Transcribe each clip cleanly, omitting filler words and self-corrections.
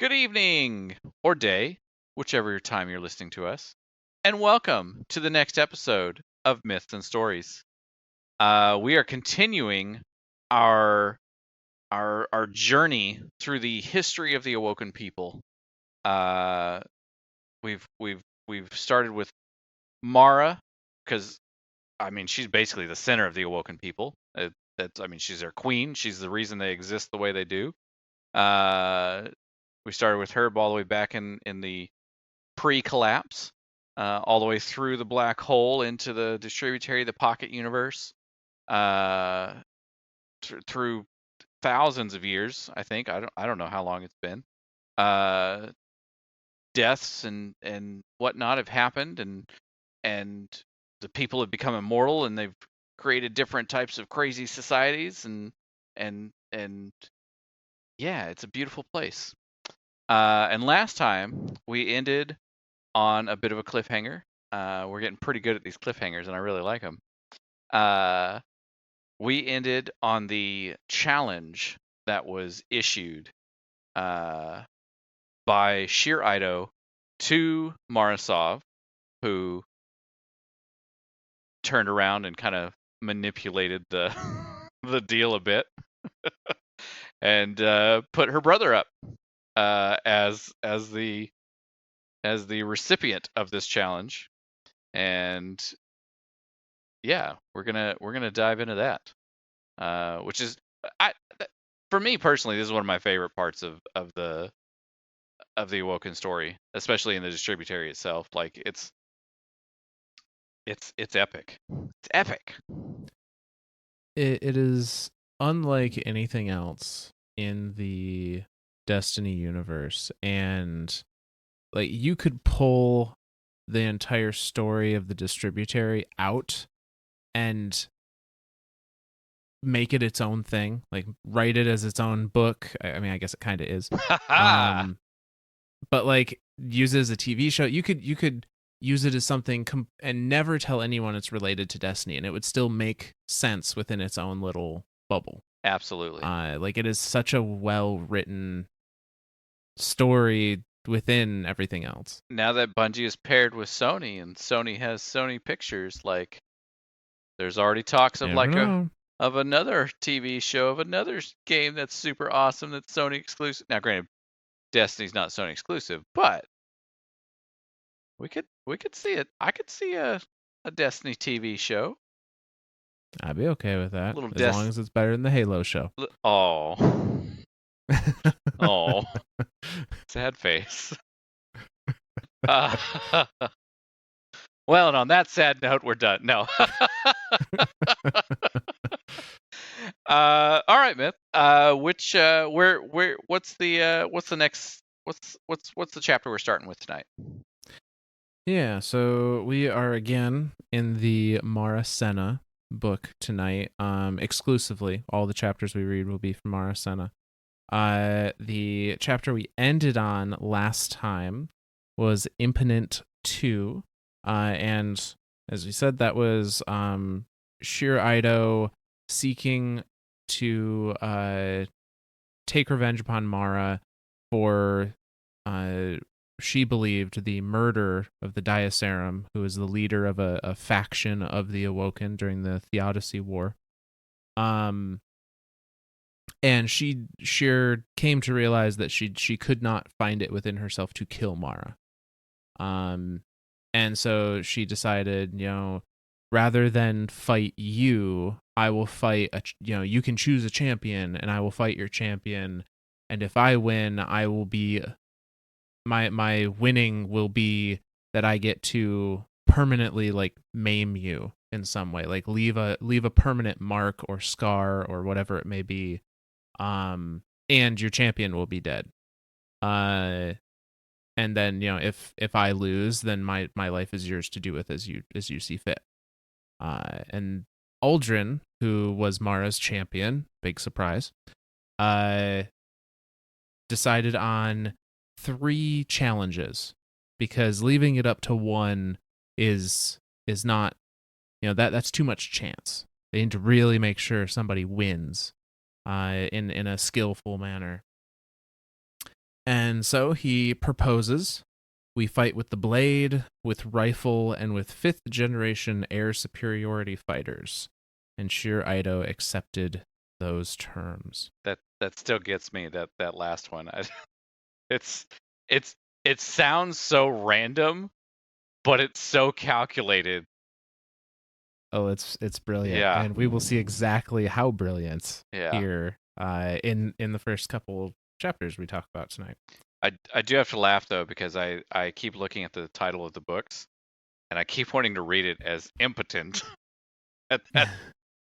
Good evening or day, whichever time you're listening to us, and welcome to the next episode of Myths and Stories. We are continuing our our journey through the history of the Awoken people. Uh, we've started with Mara, because she's basically the center of the Awoken people. She's their queen. She's the reason they exist the way they do. Uh, we started with her all the way back in the pre-collapse, all the way through the black hole into the Distributary, the pocket universe, uh, through thousands of years. I think I don't know how long it's been. Uh, Deaths and whatnot have happened, and the people have become immortal, and they've created different types of crazy societies, and yeah, it's a beautiful place. And last time we ended on a bit of a cliffhanger. We're getting pretty good at these cliffhangers, and I really like them. We ended on the challenge that was issued by Sjur Eido to Mara Sov, who turned around and kind of manipulated the the deal a bit, and put her brother up as the recipient of this challenge. And yeah, we're gonna dive into that, which is for me personally, this is one of my favorite parts of the Awoken story, especially in the Distributary itself. Like it's epic. It's epic. It is unlike anything else in the Destiny universe, and like you could pull the entire story of the Distributary out and make it its own thing, like write it as its own book. I mean, I guess it kind of is. But like use it as a TV show. You could use it as something and never tell anyone it's related to Destiny, and it would still make sense within its own little bubble. Absolutely. Like it is such a well-written story within everything else. Now that Bungie is paired with Sony, and Sony has Sony Pictures, like there's already talks of of another TV show, of another game that's super awesome, that's Sony exclusive. Now, granted, Destiny's not Sony exclusive, but we could see it. I could see a Destiny TV show. I'd be okay with that, as long as it's better than the Halo show. Oh, oh, sad face. Well, and on that sad note, we're done. No. All right, Myth. What's the next? What's the chapter we're starting with tonight? Yeah, so we are again in the Mara Senna book tonight. Exclusively, all the chapters we read will be from Mara Senna. The chapter we ended on last time was Impotent 2. And as we said, that was Sjur Eido seeking to take revenge upon Mara for, she believed, the murder of the Diaserum, who was the leader of a faction of the Awoken during the Theodicy War. And Sjur came to realize that she could not find it within herself to kill Mara. And so she decided, rather than fight you, I will fight you can choose a champion, and I will fight your champion. And if I win, I will be my winning will be that I get to permanently like maim you in some way, like leave a permanent mark or scar or whatever it may be. And your champion will be dead. And then, if I lose, then my life is yours to do with as you see fit. And Uldren, who was Mara's champion, big surprise, decided on 3 challenges, because leaving it up to one is not, that's too much chance. They need to really make sure somebody wins in a skillful manner. And so he proposes. We fight with the blade, with rifle, and with 5th generation air superiority fighters. And Sjur Eido accepted those terms. That still gets me, that last one. It's it sounds so random, but it's so calculated. Oh, it's brilliant. Yeah. And we will see exactly how brilliant Yeah. here in the first couple chapters we talk about tonight. I do have to laugh though, because I keep looking at the title of the books and I keep wanting to read it as impotent. that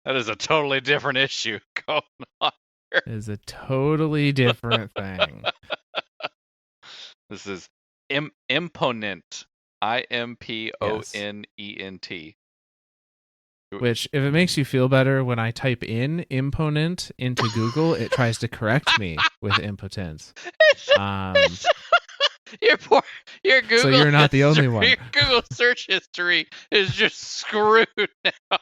is a totally different issue going on here. It is a totally different thing. This is imponent. IMPONENT. Which, if it makes you feel better, when I type in imponent into Google, it tries to correct me with impotence. Your Google. So you're not the only one. Your Google search history is just screwed now.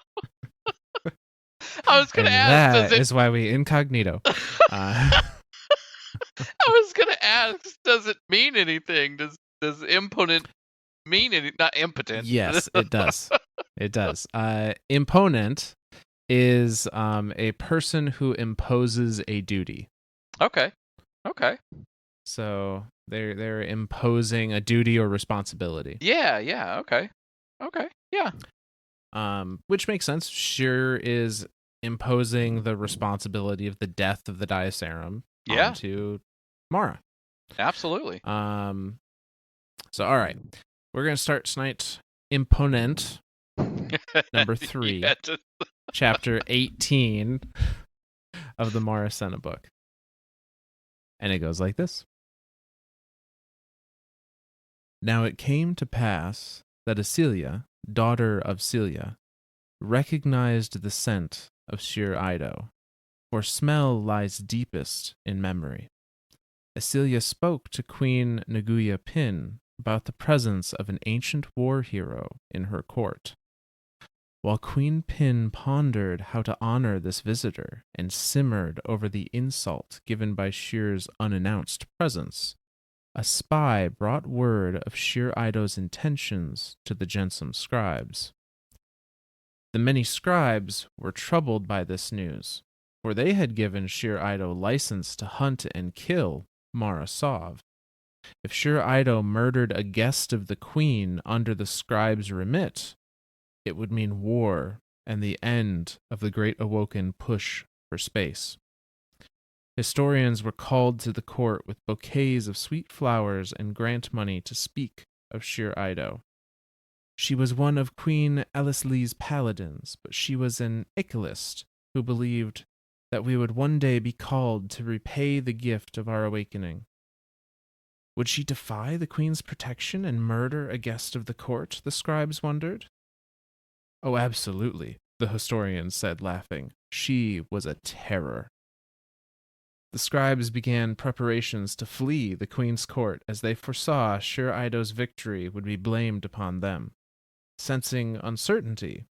I was gonna ask. That is why we incognito. I was gonna ask. Does it mean anything? Does imponent mean anything? Not impotent. Yes, it does. It does. Imponent is a person who imposes a duty. Okay. So they're imposing a duty or responsibility. Yeah. Okay. Yeah. Which makes sense. Sjur is imposing the responsibility of the death of the Diasarum onto Mara. Absolutely. So all right, we're gonna start tonight. Imponent, number 3, chapter 18 of the Mara Sov book, and it goes like this. Now it came to pass that Asilia, daughter of Celia, recognized the scent of Sjur Eido, for smell lies deepest in memory. Asilia spoke to Queen Naguya Pin about the presence of an ancient war hero in her court. While Queen Pin pondered how to honor this visitor and simmered over the insult given by Sjur's unannounced presence, a spy brought word of Sjur Eido's intentions to the Jensam scribes. The many scribes were troubled by this news, for they had given Sjur Eido license to hunt and kill Mara Sov. If Sjur Eido murdered a guest of the queen under the scribes' remit, it would mean war and the end of the great Awoken push for space. Historians were called to the court with bouquets of sweet flowers and grant money to speak of Sjur Eido. She was one of Queen Elislee's paladins, but she was an Ichilist who believed that we would one day be called to repay the gift of our awakening. Would she defy the queen's protection and murder a guest of the court, the scribes wondered? Oh, absolutely, the historians said, laughing. She was a terror. The scribes began preparations to flee the queen's court as they foresaw Sjur Eido's victory would be blamed upon them. Sensing uncertainty,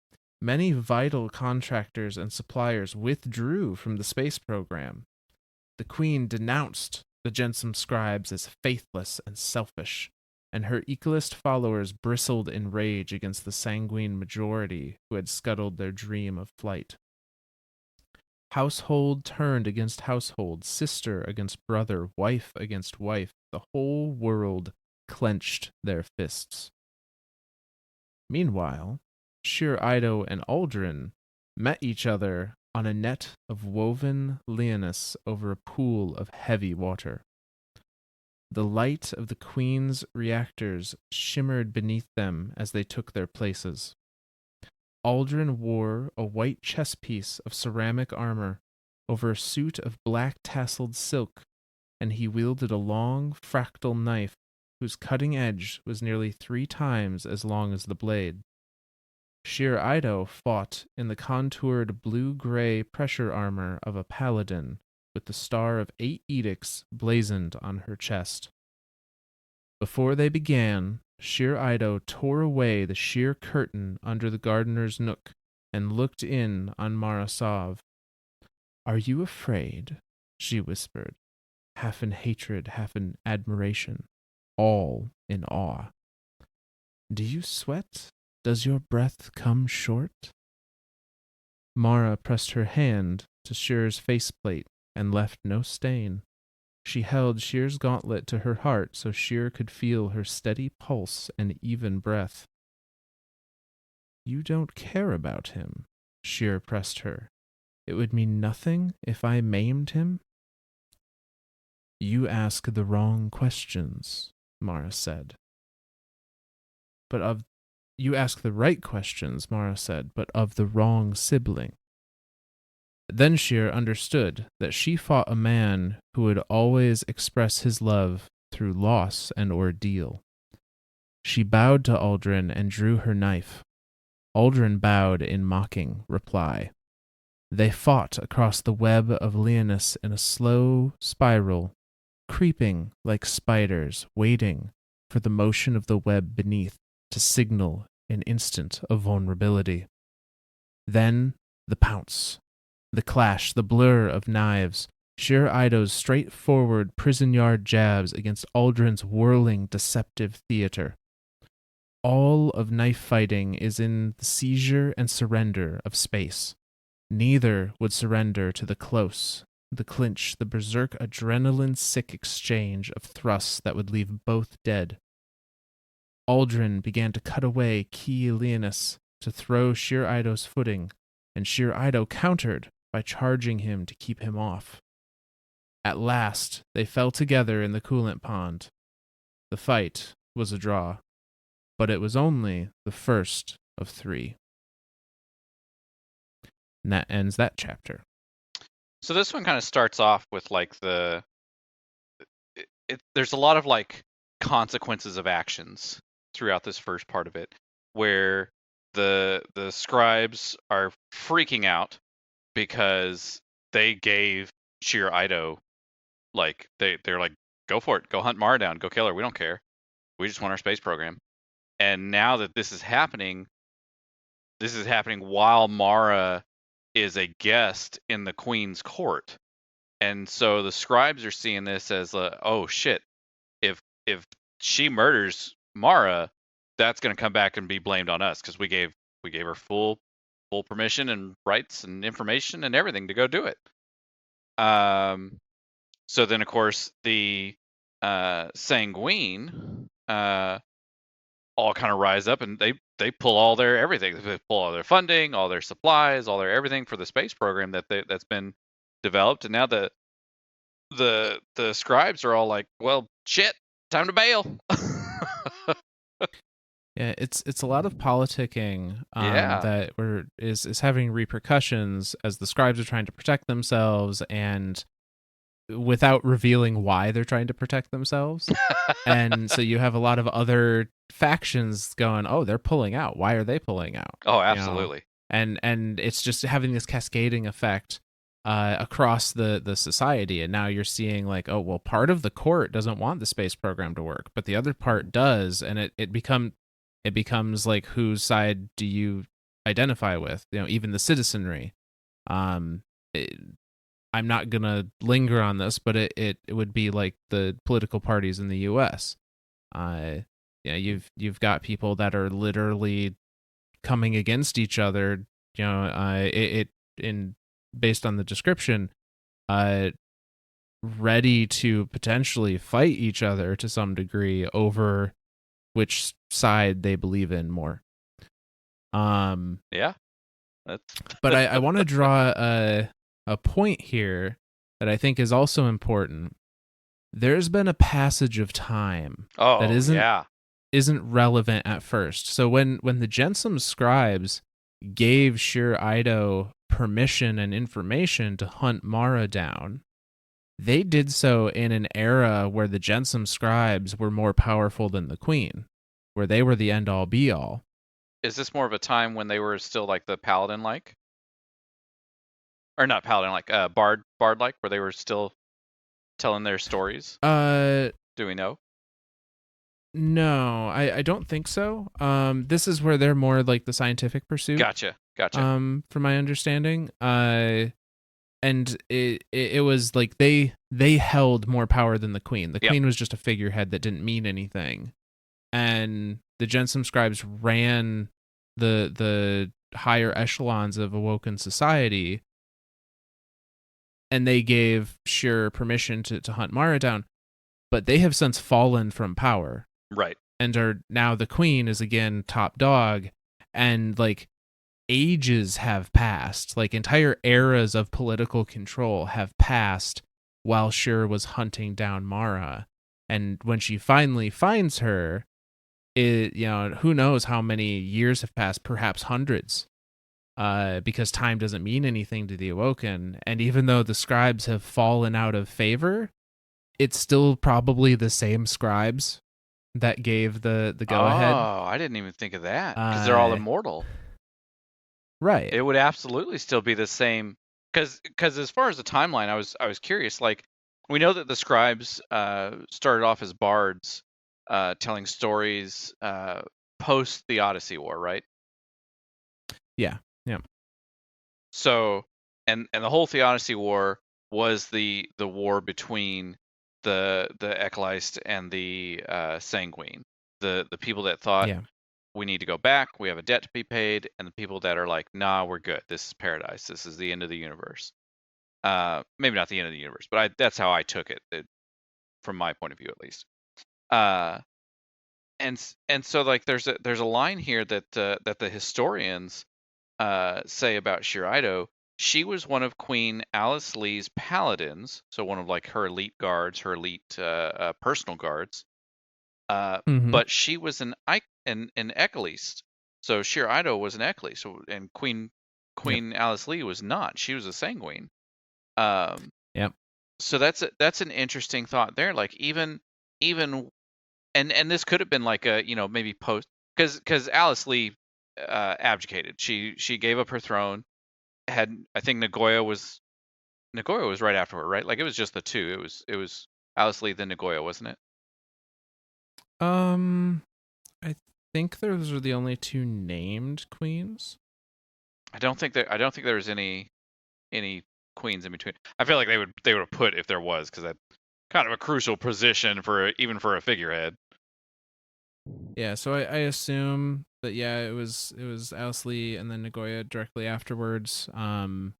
many vital contractors and suppliers withdrew from the space program. The queen denounced the Jensam scribes as faithless and selfish, and her Ichilist followers bristled in rage against the sanguine majority who had scuttled their dream of flight. Household turned against household, sister against brother, wife against wife. The whole world clenched their fists. Meanwhile, Sjur Eido and Aldrin met each other on a net of woven lianas over a pool of heavy water. The light of the Queen's reactors shimmered beneath them as they took their places. Aldrin wore a white chestpiece of ceramic armor over a suit of black tasseled silk, and he wielded a long fractal knife whose cutting edge was nearly 3 times as long as the blade. Sjur Eido fought in the contoured blue-gray pressure armor of a paladin, with the star of 8 edicts blazoned on her chest. Before they began, Sjur Eido tore away the sheer curtain under the gardener's nook and looked in on Mara Sov. "Are you afraid?" she whispered. half in hatred, half in admiration, all in awe. Do you sweat? Does your breath come short? Mara pressed her hand to Sjur's faceplate and left no stain. She held Sjur's gauntlet to her heart so Sjur could feel her steady pulse and even breath. You don't care about him, Sjur pressed her. It would mean nothing if I maimed him? You ask the wrong questions, Mara said. You ask the right questions, Mara said, but of the wrong sibling. Then Sjur understood that she fought a man who would always express his love through loss and ordeal. She bowed to Aldrin and drew her knife. Aldrin bowed in mocking reply. They fought across the web of Leonis in a slow spiral, creeping like spiders, waiting for the motion of the web beneath to signal an instant of vulnerability. Then the pounce, the clash, the blur of knives, Sjur Eido's straightforward prison yard jabs against Aldrin's whirling, deceptive theater. All of knife fighting is in the seizure and surrender of space. Neither would surrender to the close, the clinch, the berserk adrenaline-sick exchange of thrusts that would leave both dead. Aldrin began to cut away Key Leonis to throw Sjur Eido's footing, and Sjur Eido countered by charging him to keep him off. At last, they fell together in the coolant pond. The fight was a draw, but it was only the first of 3. And that ends that chapter. So this one kind of starts off with like there's a lot of like consequences of actions throughout this first part of it, where the scribes are freaking out because they gave Sjur Eido, like they're like, go for it, go hunt Mara down, go kill her, we don't care, we just want our space program. And now that this is happening while Mara is a guest in the Queen's court. And so the scribes are seeing this as oh shit, if she murders Mara, that's going to come back and be blamed on us because we gave her full permission and rights and information and everything to go do it. So then of course the Sanguine all kind of rise up and they pull all their everything. They pull all their funding, all their supplies, all their everything for the space program that's been developed. And now the scribes are all like, well, shit, time to bail. Yeah, it's a lot of politicking that is having repercussions as the scribes are trying to protect themselves and without revealing why they're trying to protect themselves. And so you have a lot of other factions going, oh, they're pulling out. Why are they pulling out? Oh, absolutely. You know? And it's just having this cascading effect across the society. And now you're seeing like, oh, well, part of the court doesn't want the space program to work, but the other part does. And it becomes like, whose side do you identify with? You know, even the citizenry. I'm not gonna linger on this, but it would be like the political parties in the U.S. You've got people that are literally coming against each other. You know, based on the description, ready to potentially fight each other to some degree over which side they believe in more. Yeah, but I want to draw a point here that I think is also important. There's been a passage of time that isn't relevant at first. So when the Jensum scribes gave Sjur Eido permission and information to hunt Mara down, they did so in an era where the Jensum scribes were more powerful than the Queen, where they were the end-all be-all. Is this more of a time when they were still like the Paladin-like? Or not Paladin, like Bard-like, where they were still telling their stories? Do we know? No, I don't think so. This is where they're more like the scientific pursuit. Gotcha. From my understanding. and it was like they held more power than the queen. The Yep. queen was just a figurehead that didn't mean anything, and the Gensum scribes ran the higher echelons of Awoken society, and they gave Sjur permission to hunt Mara down, but they have since fallen from power. Right. And are now the queen is again top dog, and like ages have passed, like entire eras of political control have passed while Sjur was hunting down Mara. And when she finally finds her, who knows how many years have passed, perhaps hundreds. Because time doesn't mean anything to the Awoken. And even though the scribes have fallen out of favor, it's still probably the same scribes that gave the go ahead. Oh, I didn't even think of that, because they're all immortal. Right. It would absolutely still be the same, because as far as the timeline, I was curious. Like, we know that the scribes started off as bards, telling stories post the Odyssey War, right? Yeah. So, and the whole Theodicy War was the war between the Ekleist and the Sanguine, the people that thought we need to go back, we have a debt to be paid, and the people that are like, nah, we're good. This is paradise. This is the end of the universe. Maybe not the end of the universe, but that's how I took it, from my point of view at least. And so like there's a line here that the historians say about Sjur Eido. She was one of Queen Alice Lee's paladins, so one of like her elite guards, her elite personal guards. But she was an Ekleist, so Sjur Eido was an Ekleist, so, and Queen Alice Lee was not. She was a Sanguine. So that's an interesting thought there. Like even and this could have been like a maybe post, because Alice Lee abdicated. She gave up her throne. I think Nagoya was right after her, right? Like it was just the two. It was Alice Lee then Nagoya, wasn't it? I think those are the only two named queens. I don't think there was any queens in between. I feel like they would have put if there was, because that's kind of a crucial position even for a figurehead. Yeah, so I assume that it was Alice Lee and then Nagoya directly afterwards. And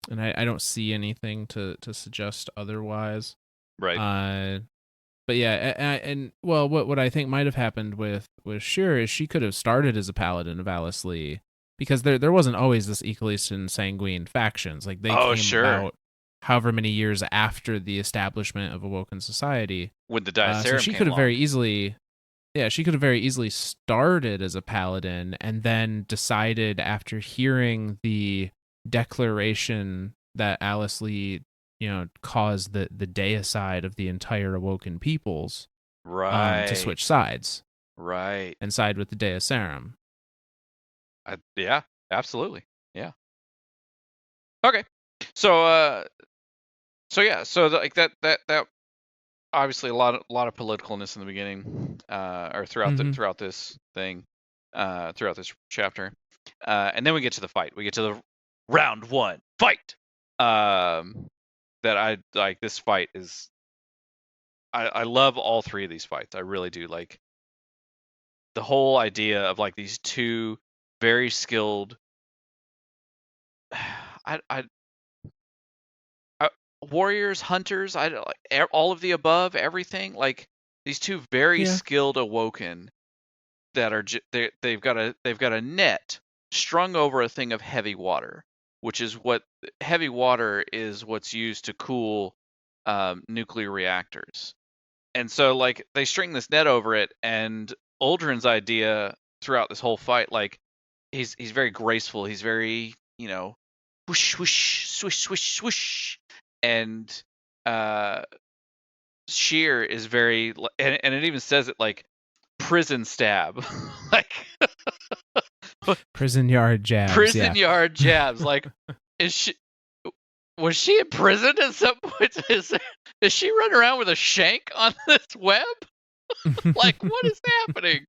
I don't see anything to suggest otherwise. Right. But yeah, and well, what I think might have happened with Sjur is she could have started as a paladin of Alice Lee, because there wasn't always this Equalist and Sanguine factions. Like they came out however many years after the establishment of Awoken society. With the Diacerum so she could have very easily. Yeah, she could have very easily started as a paladin and then decided, after hearing the declaration that Alice Lee, caused the deicide of the entire Awoken peoples, to switch sides. Right. And side with the Diacerum. Yeah, absolutely. Yeah. Okay. So like that obviously a lot of politicalness in the beginning, or throughout this thing, throughout this chapter, and then we get to the fight. We get to the round one fight. That I like. This fight is. I love all three of these fights. I really do. Like the whole idea of like these two very skilled. Warriors, hunters, all of the above, everything. Like these two very skilled Awoken that are they've got a net strung over a thing of heavy water, which is heavy water is what's used to cool nuclear reactors. And so like they string this net over it, and Uldren's idea throughout this whole fight, like he's very graceful, he's very whoosh whoosh swish swish swoosh. And Sjur is very, and it even says it like prison stab, like prison yard jabs. Yard jabs. Like, was she in prison at some point? Does she run around with a shank on this web? Like, what is happening?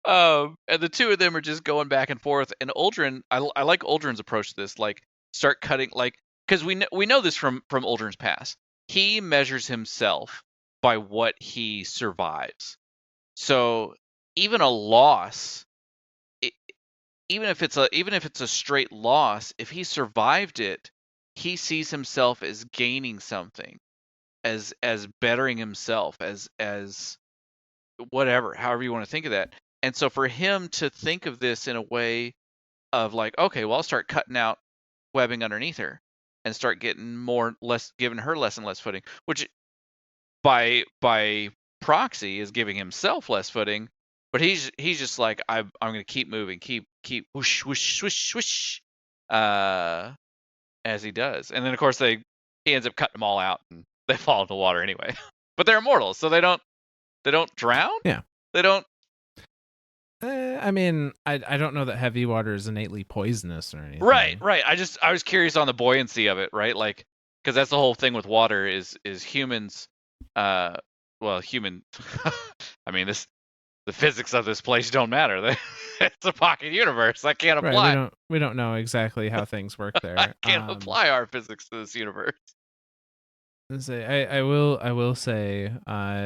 And the two of them are just going back and forth. And Uldren, I like Uldren's approach to this. Like, start cutting, like, because we know this from Uldren's past. He measures himself by what he survives. So even a loss, even if it's a straight loss, if he survived it, he sees himself as gaining something, as bettering himself, as whatever, however you want to think of that. And so for him to think of this in a way of like, okay, well, I'll start cutting out webbing underneath her and start giving her less and less footing, which by proxy is giving himself less footing. But he's just like, I'm gonna keep moving, keep whoosh whoosh whoosh whoosh, as he does. And then of course he ends up cutting them all out and they fall in the water anyway. But they're immortal, so they don't drown. Yeah. They don't. I mean, I don't know that heavy water is innately poisonous or anything. Right. I was curious on the buoyancy of it, right? Like, because that's the whole thing with water is humans. Human. I mean, the physics of this place don't matter. It's a pocket universe. I can't apply. Right, we don't know exactly how things work there. I can't apply our physics to this universe. I will say,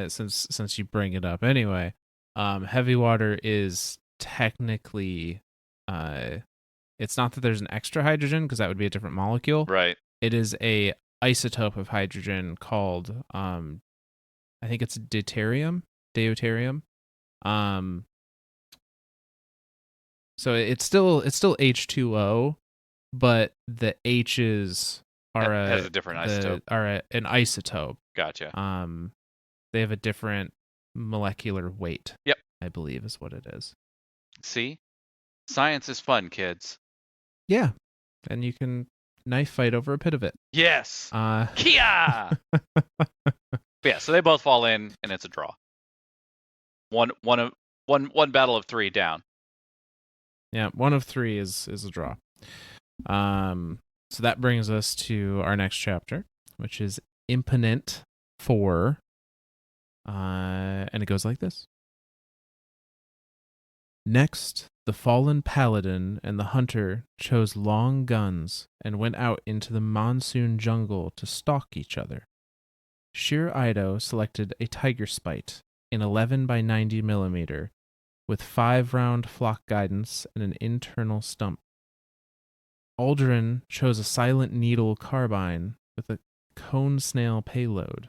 since you bring it up anyway, heavy water is technically, it's not that there's an extra hydrogen, because that would be a different molecule. Right. It is a isotope of hydrogen called, I think it's deuterium. So it's still H2O, but the H's has a different isotope. Are an isotope. Gotcha. They have a different molecular weight. Yep. I believe is what it is. See? Science is fun, kids. Yeah. And you can knife fight over a pit of it. Yes. Kia! Yeah, so they both fall in and it's a draw. One battle of 3 down. Yeah, 1 of 3 is a draw. So that brings us to our next chapter, which is Imponent 4. And it goes like this. Next, the fallen paladin and the hunter chose long guns and went out into the monsoon jungle to stalk each other. Sjur Eido selected a tiger spite in 11 by 90 millimeter with 5-round flock guidance and an internal stump. Uldren chose a silent needle carbine with a cone snail payload.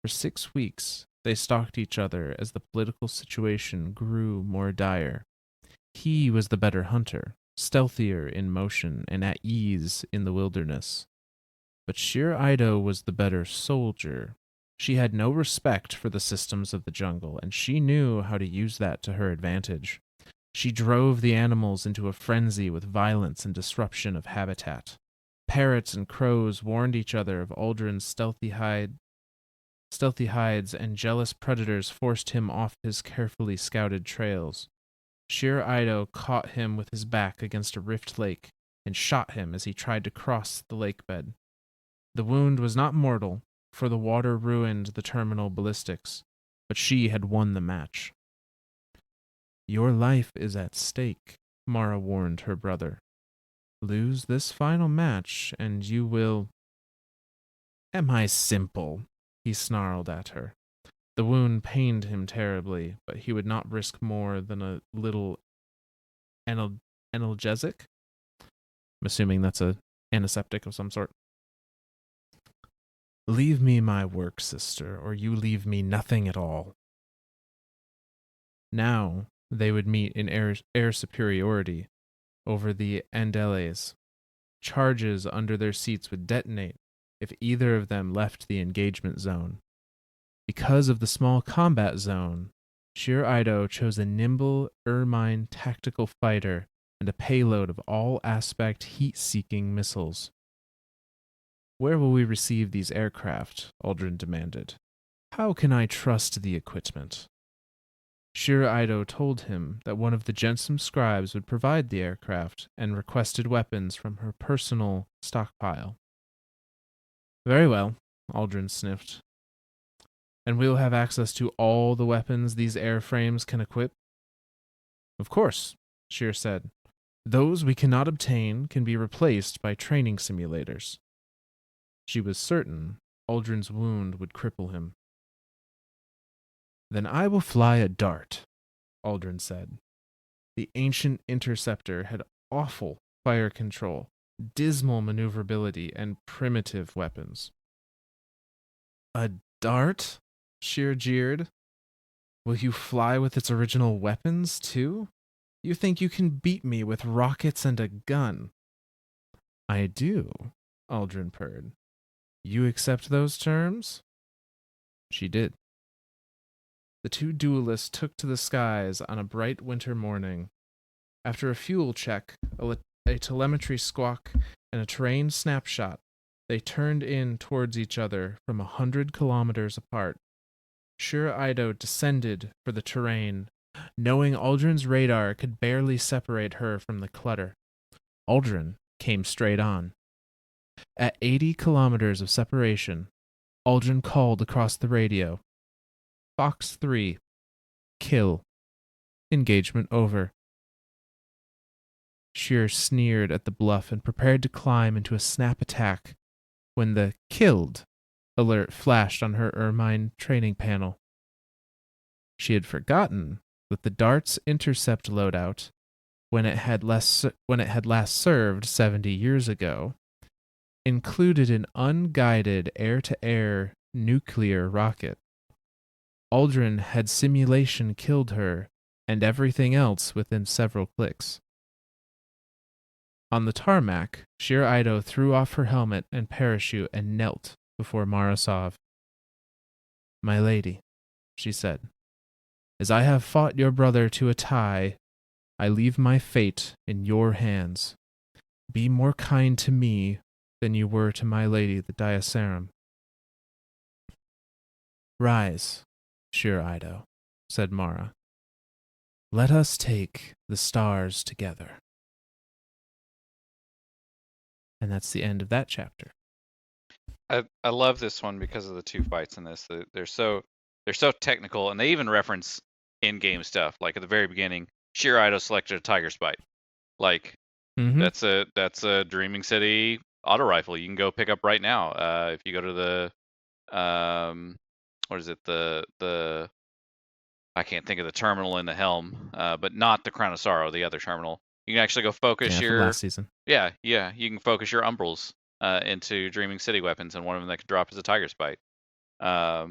For 6 weeks, they stalked each other as the political situation grew more dire. He was the better hunter, stealthier in motion and at ease in the wilderness. But Sjur Eido was the better soldier. She had no respect for the systems of the jungle, and she knew how to use that to her advantage. She drove the animals into a frenzy with violence and disruption of habitat. Parrots and crows warned each other of Uldren's stealthy hides, and jealous predators forced him off his carefully scouted trails. Sjur Eido caught him with his back against a rift lake and shot him as he tried to cross the lake bed. The wound was not mortal, for the water ruined the terminal ballistics, but she had won the match. Your life is at stake, Mara warned her brother. Lose this final match, and you will... Am I simple? He snarled at her. The wound pained him terribly, but he would not risk more than a little analgesic. I'm assuming that's an antiseptic of some sort. Leave me my work, sister, or you leave me nothing at all. Now they would meet in air superiority over the Andeles. Charges under their seats would detonate if either of them left the engagement zone. Because of the small combat zone, Sjur Eido chose a nimble, ermine tactical fighter and a payload of all-aspect heat-seeking missiles. Where will we receive these aircraft? Uldren demanded. How can I trust the equipment? Sjur Eido told him that one of the Jensum scribes would provide the aircraft and requested weapons from her personal stockpile. Very well, Uldren sniffed. And we will have access to all the weapons these airframes can equip? Of course, Sjur said. Those we cannot obtain can be replaced by training simulators. She was certain Aldrin's wound would cripple him. Then I will fly a dart, Aldrin said. The ancient interceptor had awful fire control, dismal maneuverability, and primitive weapons. A dart? Sjur jeered. Will you fly with its original weapons, too? You think you can beat me with rockets and a gun? I do, Aldrin purred. You accept those terms? She did. The two duelists took to the skies on a bright winter morning. After a fuel check, a telemetry squawk, and a terrain snapshot, they turned in towards each other from 100 kilometers apart. Sjur Eido descended for the terrain, knowing Aldrin's radar could barely separate her from the clutter. Aldrin came straight on. At 80 kilometers of separation, Aldrin called across the radio. Fox 3. Kill. Engagement over. Sjur sneered at the bluff and prepared to climb into a snap attack when the killed alert flashed on her ermine training panel. She had forgotten that the Dart's intercept loadout, when it had last served 70 years ago, included an unguided air-to-air nuclear rocket. Aldrin had simulation killed her and everything else within several clicks. On the tarmac, Sjur Eido threw off her helmet and parachute and knelt before Mara Sov. My lady, she said, as I have fought your brother to a tie, I leave my fate in your hands. Be more kind to me than you were to my lady, the Diasarum. Rise, Sjur Eido, said Mara. Let us take the stars together. And that's the end of that chapter. I love this one because of the two fights in this. They're so technical, and they even reference in-game stuff. Like at the very beginning, Sjur Eido selected a Tiger's Bite. Like that's a Dreaming City auto rifle you can go pick up right now. If you go to the what is it, the I can't think of the terminal in the helm, but not the Crown of Sorrow, the other terminal. You can actually go focus your last season. Yeah, you can focus your umbrals into Dreaming City weapons, and one of them that could drop is a Tiger's Bite. So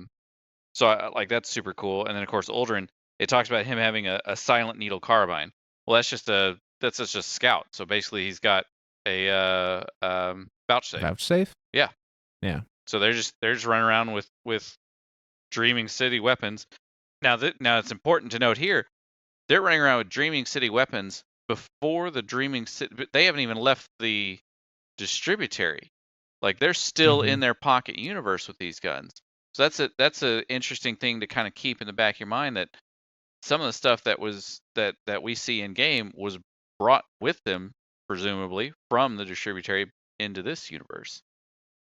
like that's super cool. And then of course Aldrin, it talks about him having a silent needle carbine. Well, that's just a scout. So basically he's got a vouchsafe. Vouchsafe? Yeah. Yeah. So they're just running around with Dreaming City weapons. Now it's important to note here, they're running around with Dreaming City weapons before the Dreaming City. They haven't even left the Distributary. Like they're still in their pocket universe with these guns. So that's a interesting thing to kind of keep in the back of your mind, that some of the stuff that we see in game was brought with them, presumably from the Distributary into this universe.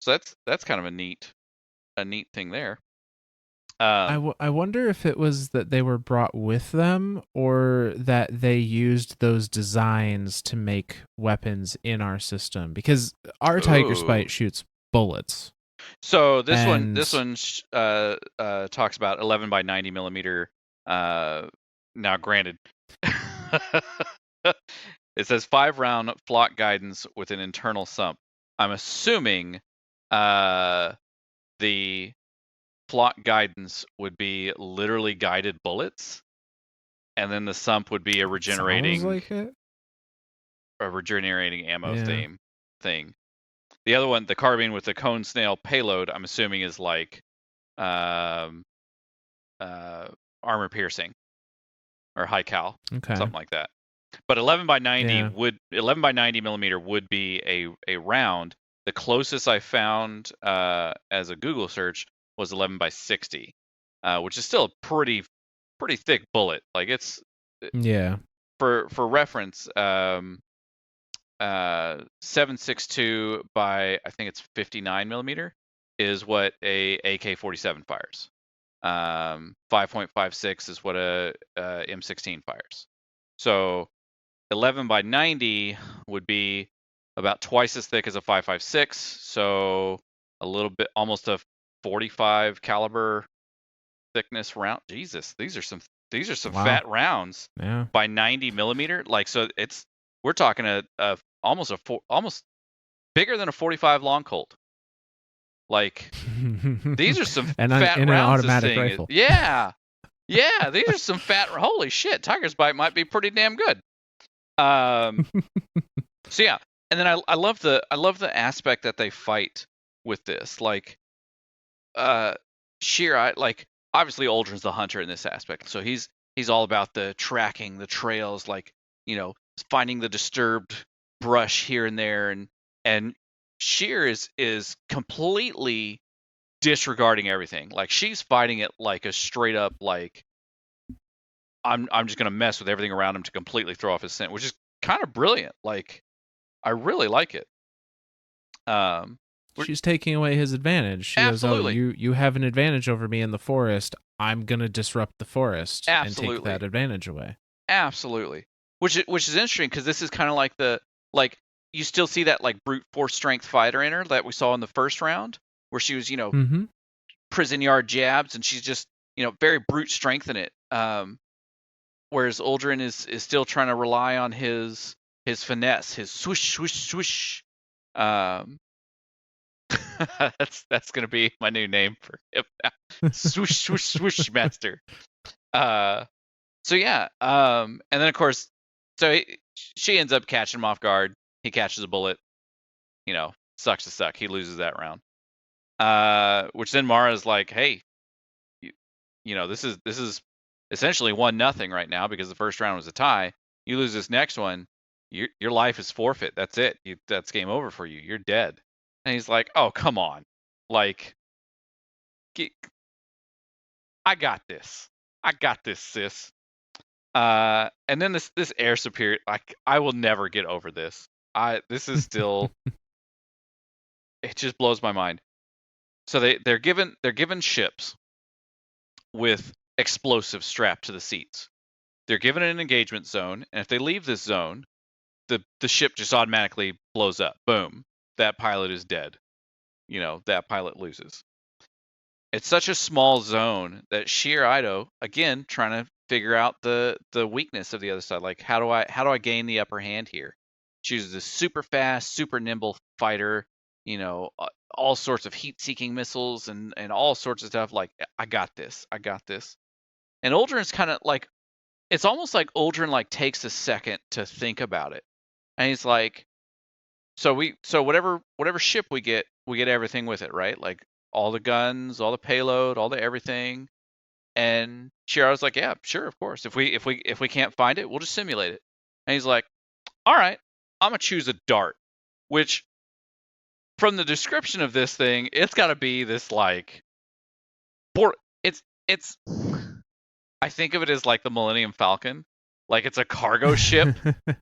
So that's kind of a neat thing there. I wonder if it was that they were brought with them, or that they used those designs to make weapons in our system, because our Tiger's Bite shoots bullets. So this one talks about 11 by 90 millimeter. Now, granted, it says 5-round flock guidance with an internal sump. I'm assuming the flock guidance would be literally guided bullets, and then the sump would be a regenerating ammo thing. The other one, the carbine with the cone snail payload, I'm assuming is like armor piercing or high cal, something like that. But 11 by 90 millimeter would be a round. The closest I found as a Google search was 11 by 60, which is still a pretty thick bullet. Like it's for reference. 7.62 by, I think it's 59 millimeter is what a AK-47 fires. 5.56 is what a M16 fires. So 11 by 90 would be about twice as thick as a 5.56, so a little bit, almost a 45 caliber thickness round. Jesus, these are some Wow. fat rounds. Yeah. By 90 millimeter, like, so we're talking almost bigger than a 45 long Colt. Like, these are some and fat in rounds. an automatic rifle. Yeah, these are some fat. Holy shit, Tiger's Bite might be pretty damn good. So yeah, and then I love the aspect that they fight with this. Like, Sjur, like, obviously Uldren's the hunter in this aspect, so he's all about the tracking, the trails, like, finding the disturbed brush here and there, and Sjur is completely disregarding everything. Like, she's fighting it like a straight up, like, I'm just gonna mess with everything around him to completely throw off his scent, which is kind of brilliant. Like, I really like it. She's taking away his advantage. She absolutely. goes, "Oh, you have an advantage over me in the forest. I'm gonna disrupt the forest and take that advantage away." Absolutely. Which is interesting, because this is kind of like you still see that, like, brute force strength fighter in her that we saw in the first round, where she was, prison yard jabs, and she's just, very brute strength in it. Whereas Uldren is still trying to rely on his finesse, his swoosh, swoosh, swoosh. That's gonna be my new name for him now. Swoosh, swoosh, swoosh master. So yeah, and then of course, she ends up catching him off guard. He catches a bullet. Sucks to suck. He loses that round. Which then Mara's like, hey, this is essentially 1-0 right now, because the first round was a tie. You lose this next one, your life is forfeit. That's it. That's game over for you. You're dead. And he's like, oh, come on. Like, I got this. I got this, sis. And then this air superior, like, I will never get over this. This is still, it just blows my mind. So they're given ships with explosives strapped to the seats. They're given an engagement zone, and if they leave this zone, the ship just automatically blows up. Boom. That pilot is dead. That pilot loses. It's such a small zone that Sjur Eido, again, trying to figure out the weakness of the other side. Like, how do I gain the upper hand here? Chooses a super fast, super nimble fighter, all sorts of heat-seeking missiles and all sorts of stuff. Like, I got this. And Uldren's kind of like, it's almost like Uldren, like, takes a second to think about it. And he's like, so whatever ship we get everything with it, right? Like, all the guns, all the payload, all the everything. And Sjur's like, yeah, sure, of course. If we can't find it, we'll just simulate it. And he's like, all right, I'm gonna choose a dart. Which, from the description of this thing, it's got to be this, like, it's I think of it as like the Millennium Falcon. Like, it's a cargo ship,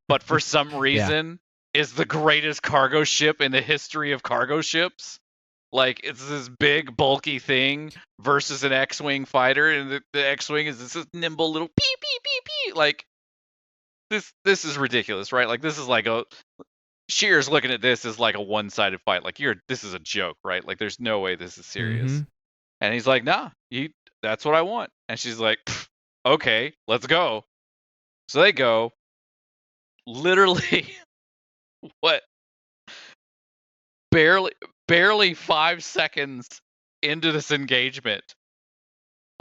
but for some reason is the greatest cargo ship in the history of cargo ships. Like, it's this big, bulky thing versus an X-Wing fighter, and the X-Wing is this nimble little pee, pee, pee, pee. Like, this is ridiculous, right? Like, this is like Sjur's looking at this as like a one-sided fight. Like, this is a joke, right? Like, there's no way this is serious. Mm-hmm. And he's like, nah, that's what I want. And she's like, okay, let's go. So they go. Literally, what? Barely 5 seconds into this engagement,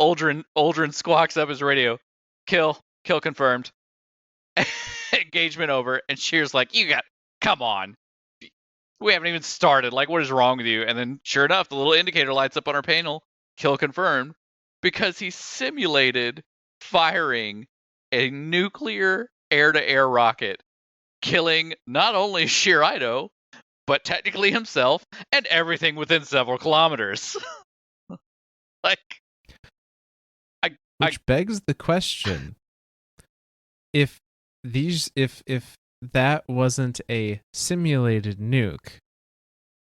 Uldren squawks up his radio, kill confirmed. Engagement over, and Sjur's like, come on. We haven't even started. Like, what is wrong with you? And then, sure enough, the little indicator lights up on our panel, kill confirmed, because he simulated firing a nuclear air-to-air rocket, killing not only Sjur Eido, but technically himself and everything within several kilometers. Like, which begs the question: if that wasn't a simulated nuke,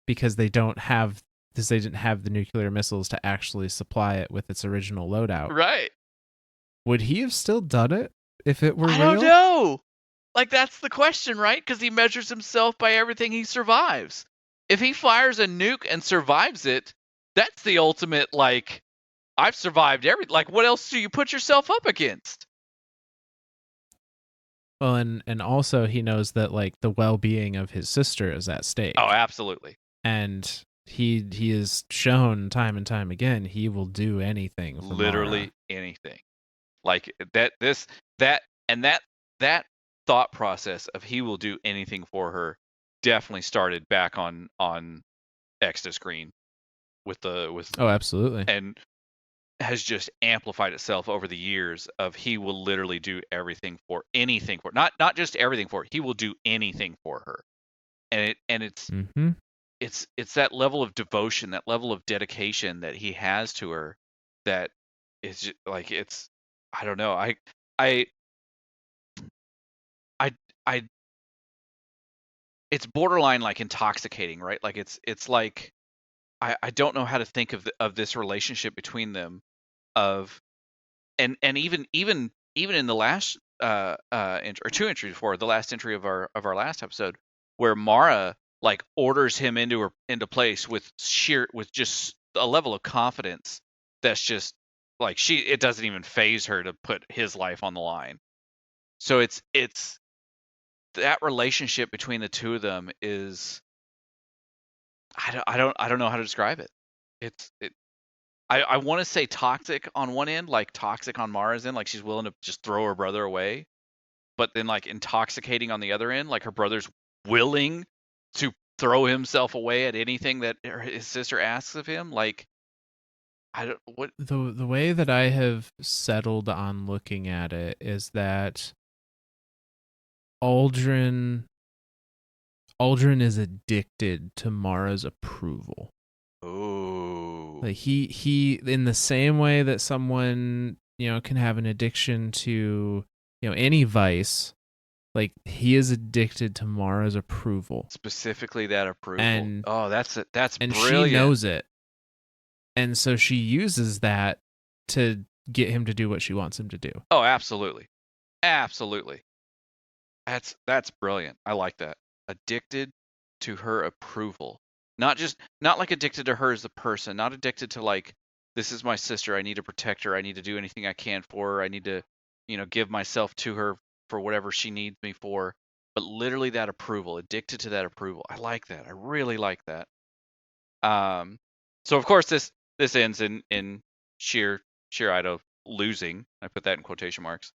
because they didn't have the nuclear missiles to actually supply it with its original loadout, right? Would he have still done it if it were real? I don't know. Like, that's the question, right? Because he measures himself by everything he survives. If he fires a nuke and survives it, that's the ultimate, like, I've survived like, what else do you put yourself up against? Well, and also he knows that like the well-being of his sister is at stake. Oh, absolutely. And he is shown time and time again he will do anything for Literally Mara. anything. Like that thought process of he will do anything for her definitely started back on Exodus Green with Oh, absolutely. and has just amplified itself over the years of he will literally do anything for not just everything for her, he will do anything for her. And Mm-hmm. it's that level of devotion, that level of dedication that he has to her that is just, like, it's, I don't know. I I I it's borderline like intoxicating, right? Like it's like I don't know how to think of this relationship between them of and even in the last or two entries before the last entry of our last episode where Mara like orders him into place with just a level of confidence that's just like it doesn't even phase her to put his life on the line. So it's that relationship between the two of them is I don't know how to describe it. I want to say toxic on one end, like toxic on Mara's end, like she's willing to just throw her brother away, but then like intoxicating on the other end, like her brother's willing to throw himself away at anything that his sister asks of him. Like, I don't what. The way that I have settled on looking at it is that Aldrin is addicted to Mara's approval. Oh, Like he in the same way that someone, can have an addiction to, any vice, like he is addicted to Mara's approval. specifically that approval. And Oh, that's and brilliant. she knows it. And so she uses that to get him to do what she wants him to do. Oh, absolutely, absolutely. That's brilliant. I like that. Addicted to her approval. Not like addicted to her as a person, not addicted to like this is my sister, I need to protect her, I need to do anything I can for her, I need to, give myself to her for whatever she needs me for, but literally that approval, addicted to that approval. I like that. I really like that. Um so of course this ends in Sjur Eido losing. I put that in quotation marks.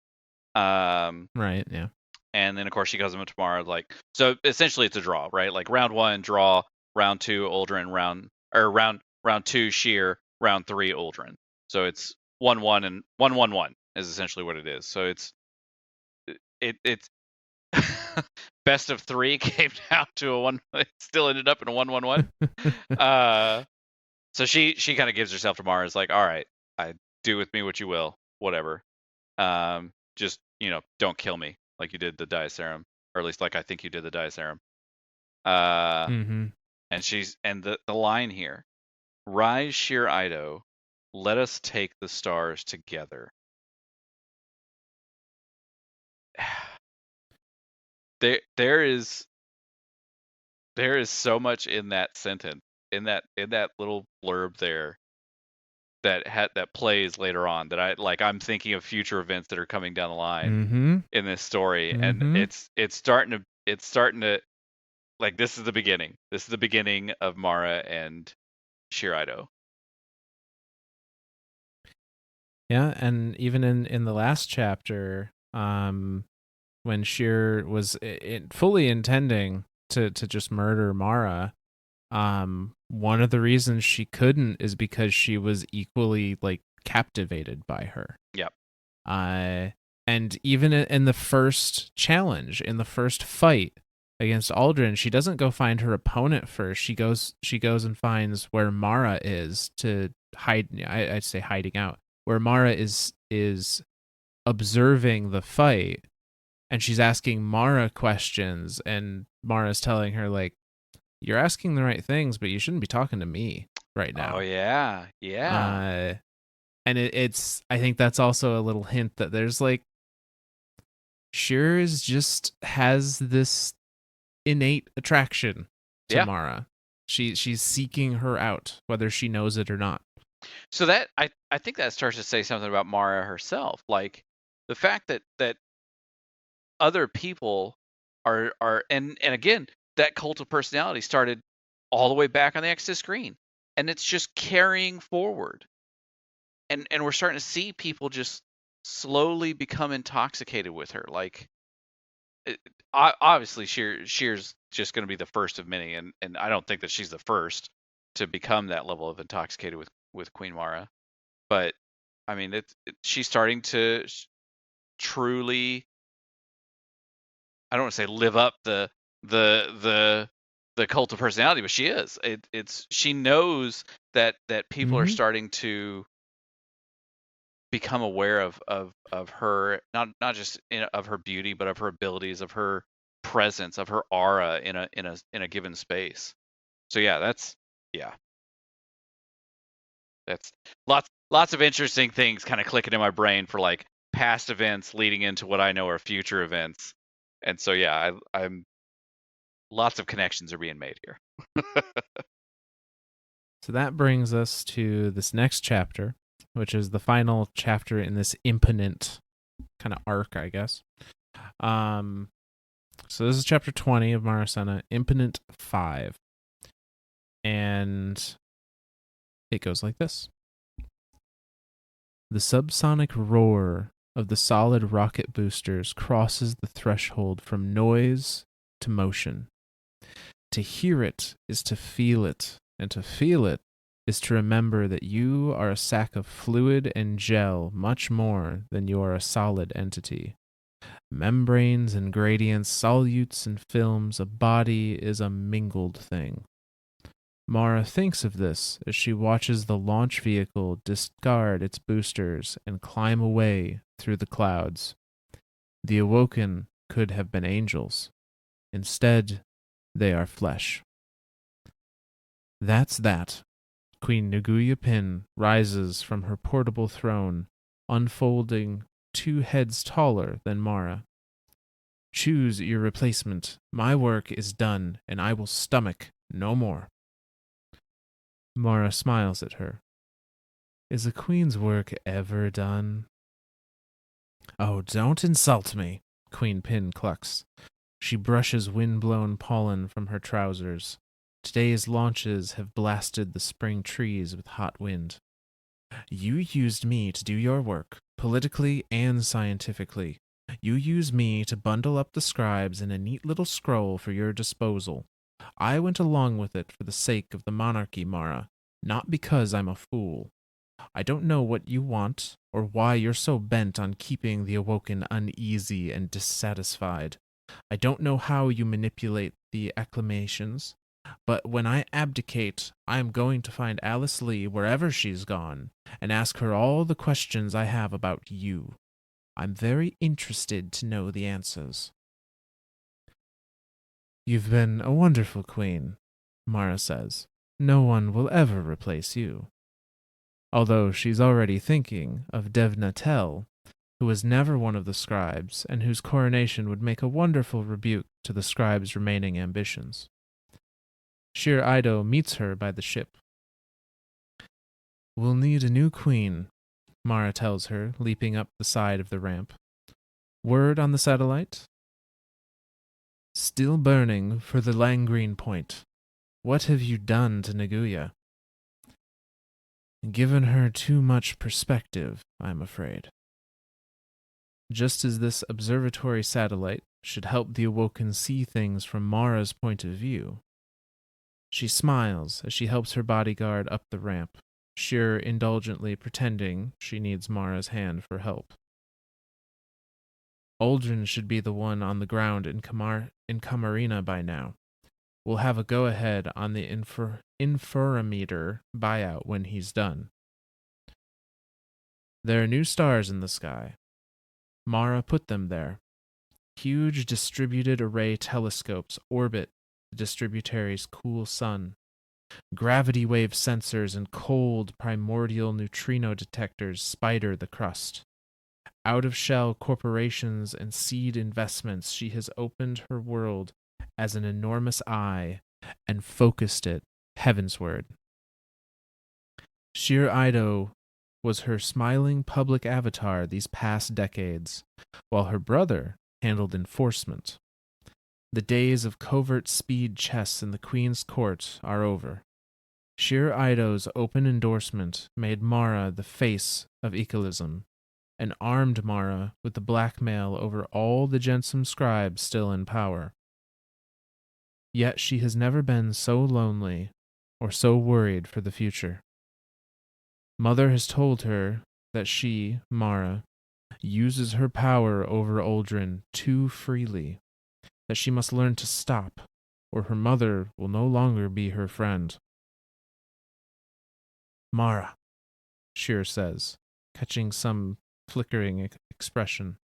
Right, yeah. And then of course she goes into tomorrow. Like, so essentially it's a draw, right? Like round one draw, round two Aldrin, round two Sjur, round three Aldrin. So it's 1-1 and 1-1-1 is essentially what it is. So it's best of three came down to a one. It still ended up in a 1-1-1. So she kind of gives herself to Mara. It's like, all right, I do with me what you will, whatever. Just don't kill me like you did the Diaserum, or at least like I think you did the Diaserum. Mm-hmm. And the line here, rise Sjur Eido, let us take the stars together. There is so much in that sentence, in that little blurb there that plays later on that I'm thinking of future events that are coming down the line Mm-hmm. in this story, and Mm-hmm. it's starting to like this is the beginning. This is the beginning of Mara and Sjur Eido. Yeah, and even in the last chapter, when Sjur was fully intending to just murder Mara, one of the reasons she couldn't is because she was equally like captivated by her. Yep. And even in the first challenge, in the first fight against Aldrin, she doesn't go find her opponent first. She goes and finds where Mara is to hide. I'd say hiding out, where Mara is observing the fight, and she's asking Mara questions, and Mara's telling her like, you're asking the right things, but you shouldn't be talking to me right now. Oh yeah, yeah. And it's I think that's also a little hint that there's like Sjur is just has this innate attraction to Yeah. Mara. She's seeking her out, whether she knows it or not. So that I think that starts to say something about Mara herself, like the fact that other people are and again, that cult of personality started all the way back on the Exodus screen, and it's just carrying forward, and we're starting to see people just slowly become intoxicated with her. Like, obviously, Sheer's just going to be the first of many, and I don't think that she's the first to become that level of intoxicated with Queen Mara. But I mean, she's starting to truly, I don't want to say live up the the the cult of personality, but she is. She knows that people are Mm-hmm. starting to become aware of her, not just of her beauty, but of her abilities, of her presence, of her aura in a given space. So yeah, yeah, that's lots of interesting things kind of clicking in my brain for like past events leading into what I know are future events. And so yeah, I'm lots of connections are being made here. So that brings us to this next chapter, which is the final chapter in this impotent kind of arc, I guess. So this is chapter 20 of Mara Senna, Impotent 5. And it goes like this. The subsonic roar of the solid rocket boosters crosses the threshold from noise to motion. To hear it is to feel it, and to feel it is to remember that you are a sack of fluid and gel much more than you are a solid entity. Membranes and gradients, solutes and films, a body is a mingled thing. Mara thinks of this as she watches the launch vehicle discard its boosters and climb away through the clouds. The Awoken could have been angels. Instead, they are flesh. That's that. Queen Naguya Pin rises from her portable throne, unfolding 2 heads taller than Mara. Choose your replacement. My work is done, and I will stomach no more. Mara smiles at her. Is a queen's work ever done? Oh, don't insult me, Queen Pin clucks. She brushes wind-blown pollen from her trousers. Today's launches have blasted the spring trees with hot wind. You used me to do your work, politically and scientifically. You used me to bundle up the scribes in a neat little scroll for your disposal. I went along with it for the sake of the monarchy, Mara, not because I'm a fool. I don't know what you want, or why you're so bent on keeping the Awoken uneasy and dissatisfied. I don't know how you manipulate the acclamations, but when I abdicate, I am going to find Alice Lee wherever she's gone, and ask her all the questions I have about you. I'm very interested to know the answers. You've been a wonderful queen, Mara says. No one will ever replace you. Although she's already thinking of Devna Tell, who was never one of the scribes and whose coronation would make a wonderful rebuke to the scribes' remaining ambitions. Sjur Eido meets her by the ship. We'll need a new queen, Mara tells her, leaping up the side of the ramp. Word on the satellite? Still burning for the Langreen Point. What have you done to Naguya? Given her too much perspective, I'm afraid. Just as this observatory satellite should help the Awoken see things from Mara's point of view. She smiles as she helps her bodyguard up the ramp, Sjur indulgently pretending she needs Mara's hand for help. Aldrin should be the one on the ground in Camarina by now. We'll have a go-ahead on the inferimeter buyout when he's done. There are new stars in the sky. Mara put them there. Huge distributed array telescopes orbit the Distributary's cool sun. Gravity wave sensors and cold primordial neutrino detectors spider the crust. Out of shell corporations and seed investments, she has opened her world as an enormous eye and focused it heavensward. Sjur Eido was her smiling public avatar these past decades, while her brother handled enforcement. The days of covert speed chess in the Queen's court are over. Sjur Eido's open endorsement made Mara the face of equalism, and armed Mara with the blackmail over all the Jensum scribes still in power. Yet she has never been so lonely or so worried for the future. Mother has told her that she, Mara, uses her power over Uldren too freely, that she must learn to stop, or her mother will no longer be her friend. Mara, Sjur says, catching some flickering expression.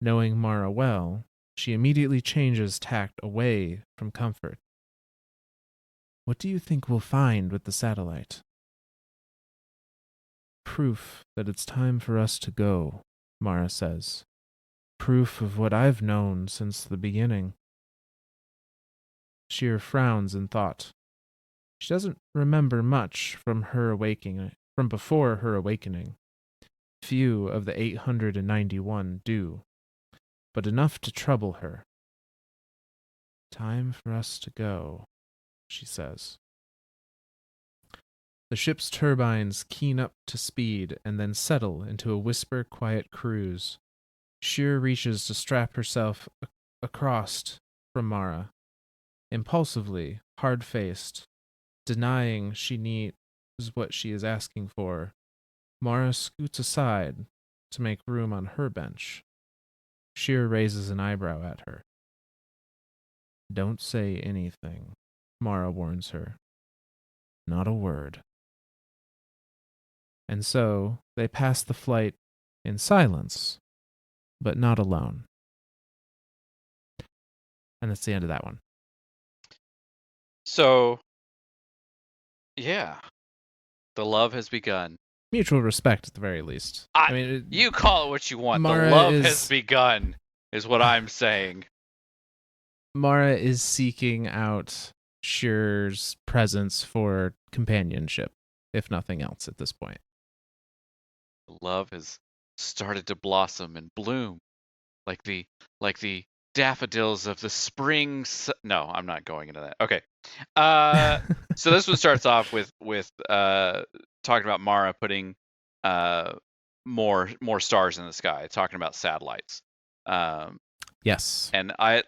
Knowing Mara well, she immediately changes tact away from comfort. What do you think we'll find with the satellite? Proof that it's time for us to go, Mara says. Proof of what I've known since the beginning. Sjur frowns in thought. She doesn't remember much from before her awakening. Few of the 891 do, but enough to trouble her. Time for us to go, she says. The ship's turbines keen up to speed and then settle into a whisper-quiet cruise. Sjur reaches to strap herself across from Mara. Impulsively, hard-faced, denying she needs what she is asking for, Mara scoots aside to make room on her bench. Sjur raises an eyebrow at her. Don't say anything, Mara warns her. Not a word. And so they pass the flight in silence, but not alone. And that's the end of that one. So, yeah, the love has begun. Mutual respect, at the very least. I mean, you call it what you want. Mara the love has begun, is what I'm saying. Mara is seeking out Sjur's presence for companionship, if nothing else, at this point. Love has started to blossom and bloom, like the daffodils of the spring. No, I'm not going into that. Okay. So this one starts off with talking about Mara putting more stars in the sky, talking about satellites. Yes. And I've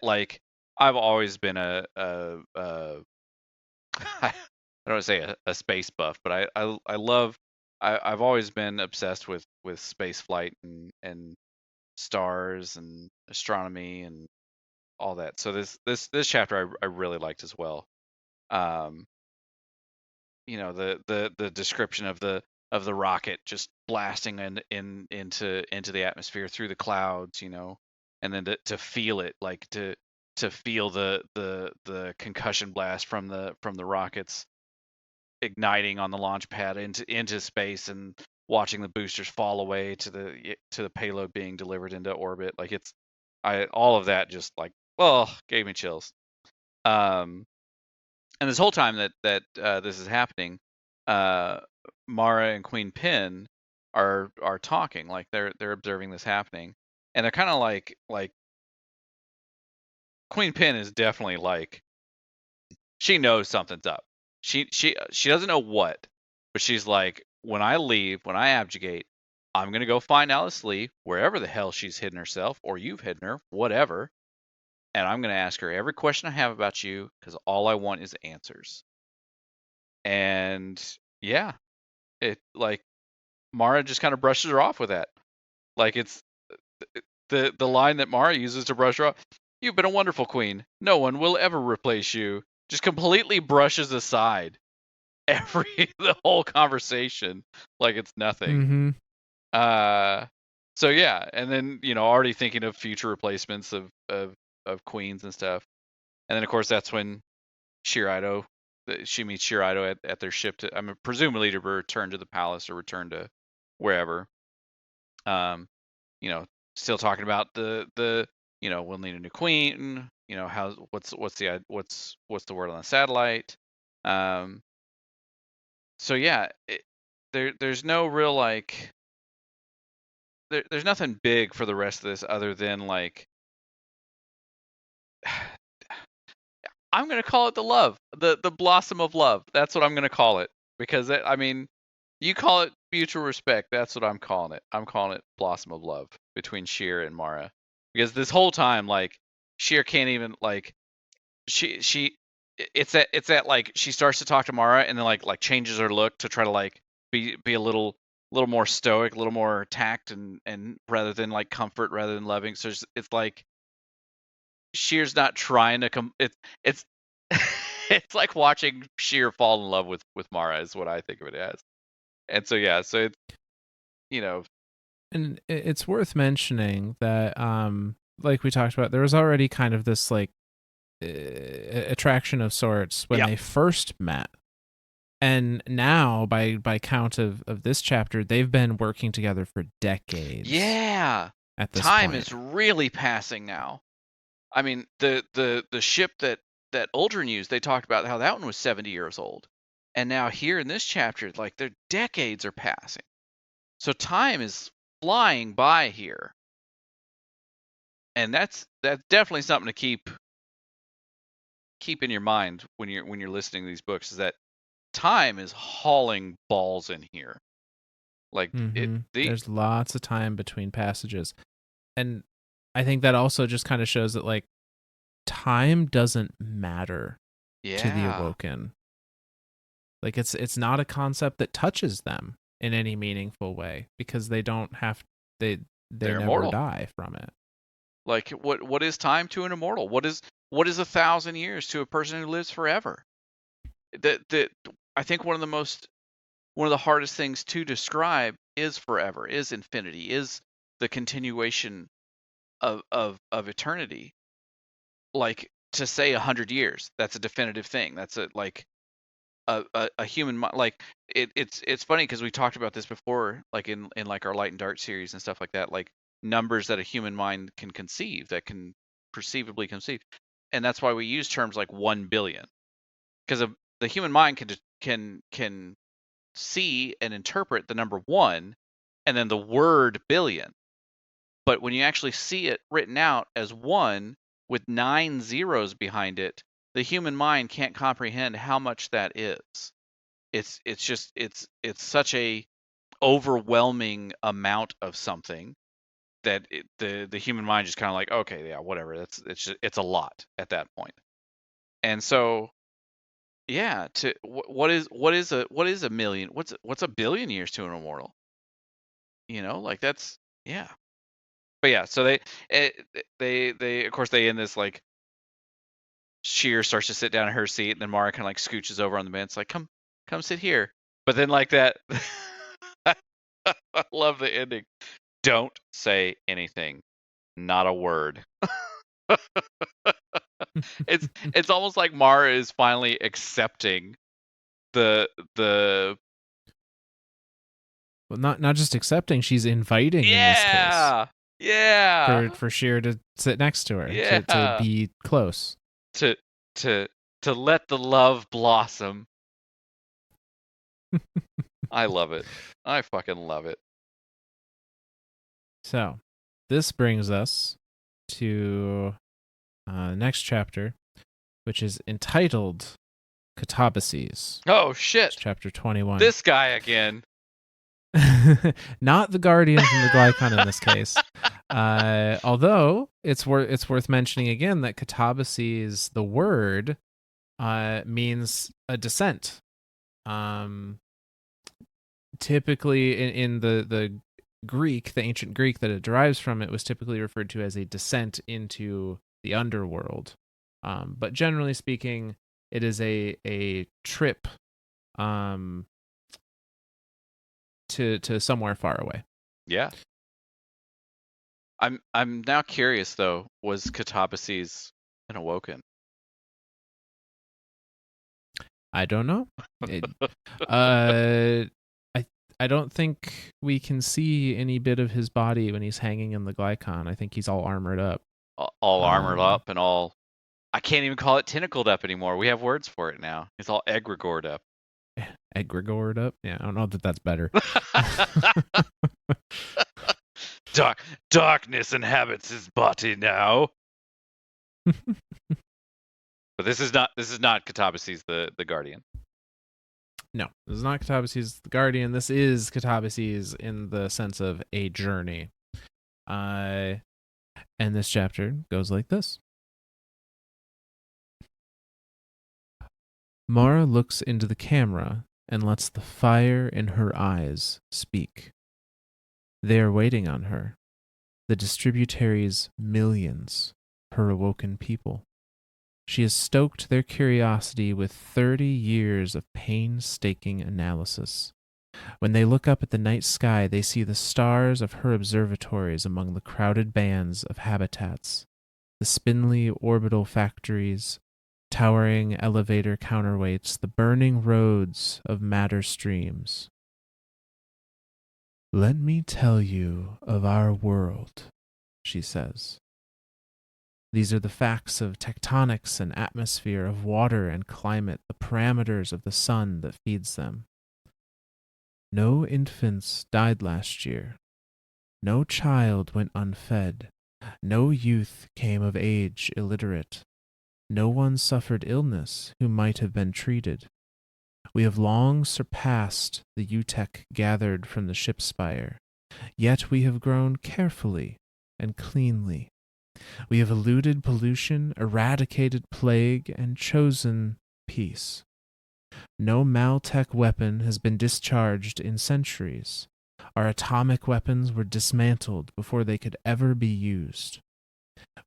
always been I don't want to say a space buff, but I love I've always been obsessed with space flight and stars and astronomy and all that. So this chapter I really liked as well. You know, the description of the rocket just blasting into the atmosphere through the clouds, you know, and then to feel it, like to feel the concussion blast from the rockets igniting on the launch pad into space, and watching the boosters fall away to the payload being delivered into orbit. Like all of that just like, well, gave me chills. And this whole time that this is happening, Mara and Queen Pin are talking, like they're observing this happening, and they're kind of like Queen Pin is definitely like, she knows something's up. She doesn't know what, but she's like, when I leave, when I abjugate, I'm gonna go find Alice Lee wherever the hell she's hidden herself, or you've hidden her, whatever, and I'm gonna ask her every question I have about you, because all I want is answers. And yeah, it like Mara just kind of brushes her off with that. Like, it's the line that Mara uses to brush her off. You've been a wonderful queen. No one will ever replace you. Just completely brushes aside the whole conversation like it's nothing. Mm-hmm. So yeah, and then, you know, already thinking of future replacements of queens and stuff. And then of course that's when Sjur Eido, she meets Sjur Eido at their ship to, presumably to return to the palace or return to wherever. You know, still talking about the we'll need a new queen. What's the word on the satellite? So yeah, there's no real like there's nothing big for the rest of this other than like I'm gonna call it the love, the blossom of love. That's what I'm gonna call it because I mean, you call it mutual respect. That's what I'm calling it. I'm calling it blossom of love between Sjur and Mara because this whole time like Sjur can't even like she it's that like she starts to talk to Mara and then like changes her look to try to like be a little more stoic, a little more tact and rather than like comfort rather than loving. So it's like Shear's not trying to come. It's it's like watching Sheer fall in love with Mara is what I think of it as. And so yeah, so it's you know And it's worth mentioning that, like we talked about, there was already kind of this like attraction of sorts when yeah they first met, and now by count of this chapter, they've been working together for decades. yeah. At this Time point, is really passing now. I mean the ship that Uldren used, they talked about how that one was 70 years old, and now here in this chapter, like their decades are passing. So time is flying by here, and that's definitely something to keep in your mind when you're listening to these books is that time is hauling balls in here. Like there's lots of time between passages, and I think that also just kind of shows that like time doesn't matter to the Awoken. Like it's not a concept that touches them in any meaningful way because they don't have they're never immortal. Die from it. Like what is time to an immortal? What is 1,000 years to a person who lives forever? That I think one of the hardest things to describe is forever, is infinity, is the continuation of eternity. Like to say 100 years, that's a definitive thing. That's a human mind. Like it's funny because we talked about this before, like in like our light and dark series and stuff like that. Like numbers that a human mind can conceive, that can perceivably conceive, and that's why we use terms like 1 billion, because the human mind can see and interpret the number one, and then the word billion. But when you actually see it written out as one with 9 zeros behind it, the human mind can't comprehend how much that is. It's such a overwhelming amount of something that the human mind just kind of like, okay, yeah, whatever. It's a lot at that point. And so yeah, what is a million? What's a billion years to an immortal? Like that's yeah. But yeah, so they of course they end this like Sheer starts to sit down in her seat, and then Mara kind of like scooches over on the bench, like come sit here. But then like that, I love the ending. Don't say anything, not a word. It's almost like Mara is finally accepting the well, not just accepting, she's inviting in this case. Yeah. For Sheer to sit next to her, Yeah. to be close. To let the love blossom. I love it. I fucking love it. So, this brings us to next chapter, which is entitled Catabases. Oh shit! It's chapter 21. This guy again. Not the Guardian from the Glycon in this case. Although it's worth mentioning again that Catabases, the word, means a descent. Typically in the Greek, the ancient Greek that it derives from, it was typically referred to as a descent into the underworld. But generally speaking, it is a trip to somewhere far away. Yeah. I'm now curious though, was Catabases an Awoken? I don't know. I don't think we can see any bit of his body when he's hanging in the glycon. I think he's all armored up. All armored up and all. I can't even call it tentacled up anymore. We have words for it now. It's all egregored up. Egregored up? Yeah, I don't know that that's better. Darkness inhabits his body now. But this is not Katabasis the Guardian. No, this is not Katabasis the Guardian. This is Katabasis in the sense of a journey. And this chapter goes like this. Mara looks into the camera and lets the fire in her eyes speak. They are waiting on her, the Distributary's millions, her awoken people. She has stoked their curiosity with 30 years of painstaking analysis. When they look up at the night sky, they see the stars of her observatories among the crowded bands of habitats, the spindly orbital factories, towering elevator counterweights, the burning roads of matter streams. Let me tell you of our world, she says. These are the facts of tectonics and atmosphere, of water and climate, the parameters of the sun that feeds them. No infants died last year. No child went unfed. No youth came of age illiterate. No one suffered illness who might have been treated. We have long surpassed the UTEC gathered from the ship spire, yet we have grown carefully and cleanly. We have eluded pollution, eradicated plague, and chosen peace. No Maltech weapon has been discharged in centuries. Our atomic weapons were dismantled before they could ever be used.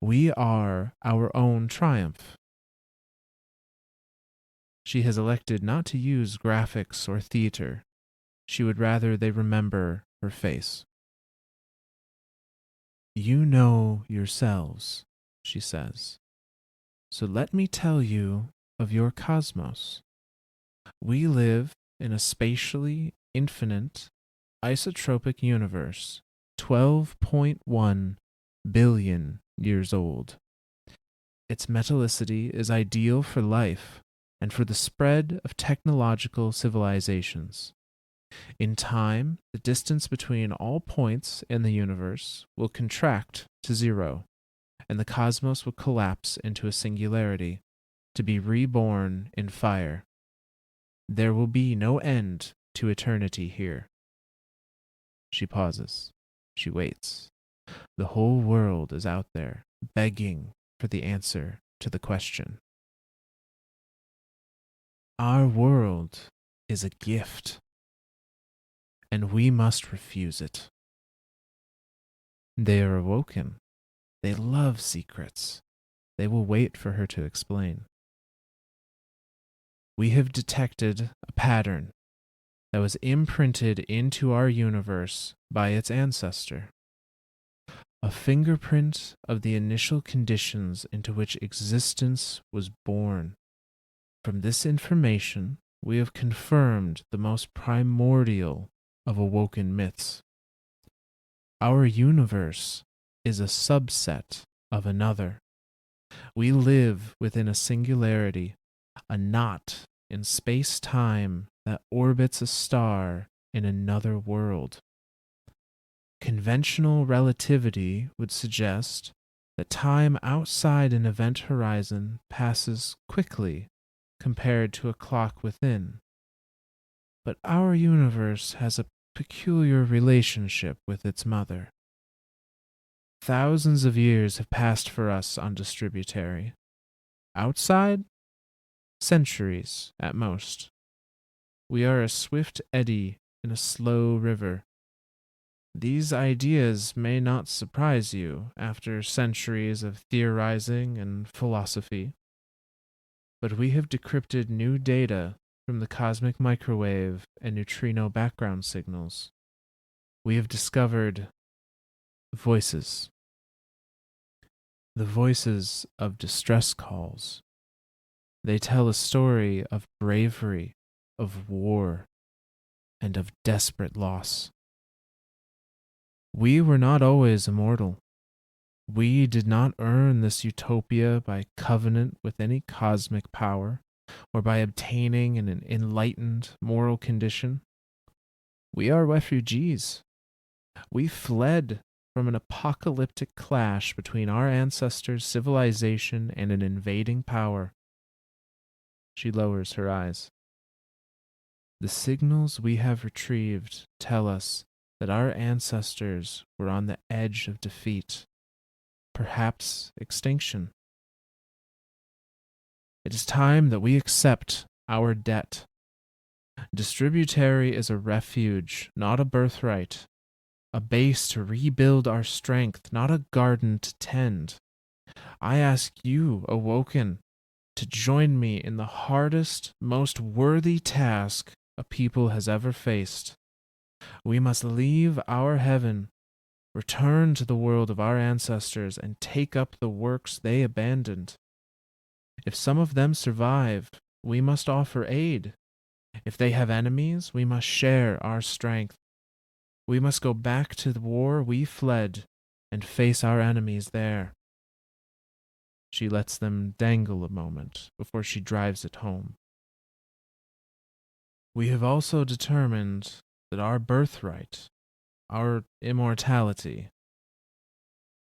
We are our own triumph. She has elected not to use graphics or theater. She would rather they remember her face. You know yourselves, she says. So let me tell you of your cosmos. We live in a spatially infinite, isotropic universe, 12.1 billion years old. Its metallicity is ideal for life and for the spread of technological civilizations. In time, the distance between all points in the universe will contract to zero, and the cosmos will collapse into a singularity, to be reborn in fire. There will be no end to eternity here. She pauses. She waits. The whole world is out there, begging for the answer to the question. Our world is a gift, and we must refuse it. They are awoken. They love secrets. They will wait for her to explain. We have detected a pattern that was imprinted into our universe by its ancestor. A fingerprint of the initial conditions into which existence was born. From this information, we have confirmed the most primordial of awoken myths. Our universe is a subset of another. We live within a singularity, a knot in space-time that orbits a star in another world. Conventional relativity would suggest that time outside an event horizon passes quickly compared to a clock within. But our universe has a peculiar relationship with its mother. Thousands of years have passed for us on Distributary. Outside, centuries at most. We are a swift eddy in a slow river. These ideas may not surprise you after centuries of theorizing and philosophy, but we have decrypted new data from the cosmic microwave and neutrino background signals. We have discovered voices. The voices of distress calls. They tell a story of bravery, of war. and of desperate loss. We were not always immortal. We did not earn this utopia by covenant with any cosmic power or by obtaining an enlightened moral condition. We are refugees. We fled from an apocalyptic clash between our ancestors' civilization and an invading power. She lowers her eyes. The signals we have retrieved tell us that our ancestors were on the edge of defeat, perhaps extinction. It is time that we accept our debt. Distributary is a refuge, not a birthright, a base to rebuild our strength, not a garden to tend. I ask you, Awoken, to join me in the hardest, most worthy task a people has ever faced. We must leave our heaven, return to the world of our ancestors, and take up the works they abandoned. If some of them survive, we must offer aid. If they have enemies, we must share our strength. We must go back to the war we fled and face our enemies there. She lets them dangle a moment before she drives it home. We have also determined that our birthright, our immortality,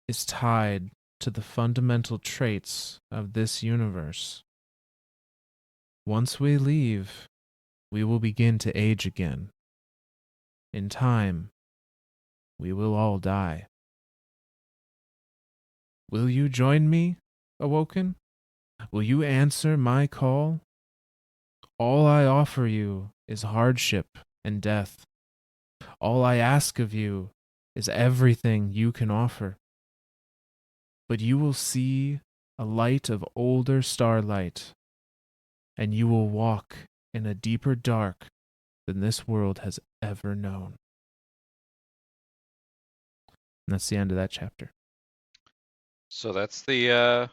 is tied to the fundamental traits of this universe. Once we leave, we will begin to age again. In time, we will all die. Will you join me, Awoken? Will you answer my call? All I offer you is hardship and death. All I ask of you is everything you can offer. But you will see a light of older starlight, and you will walk in a deeper dark than this world has ever known. And that's the end of that chapter. So that's the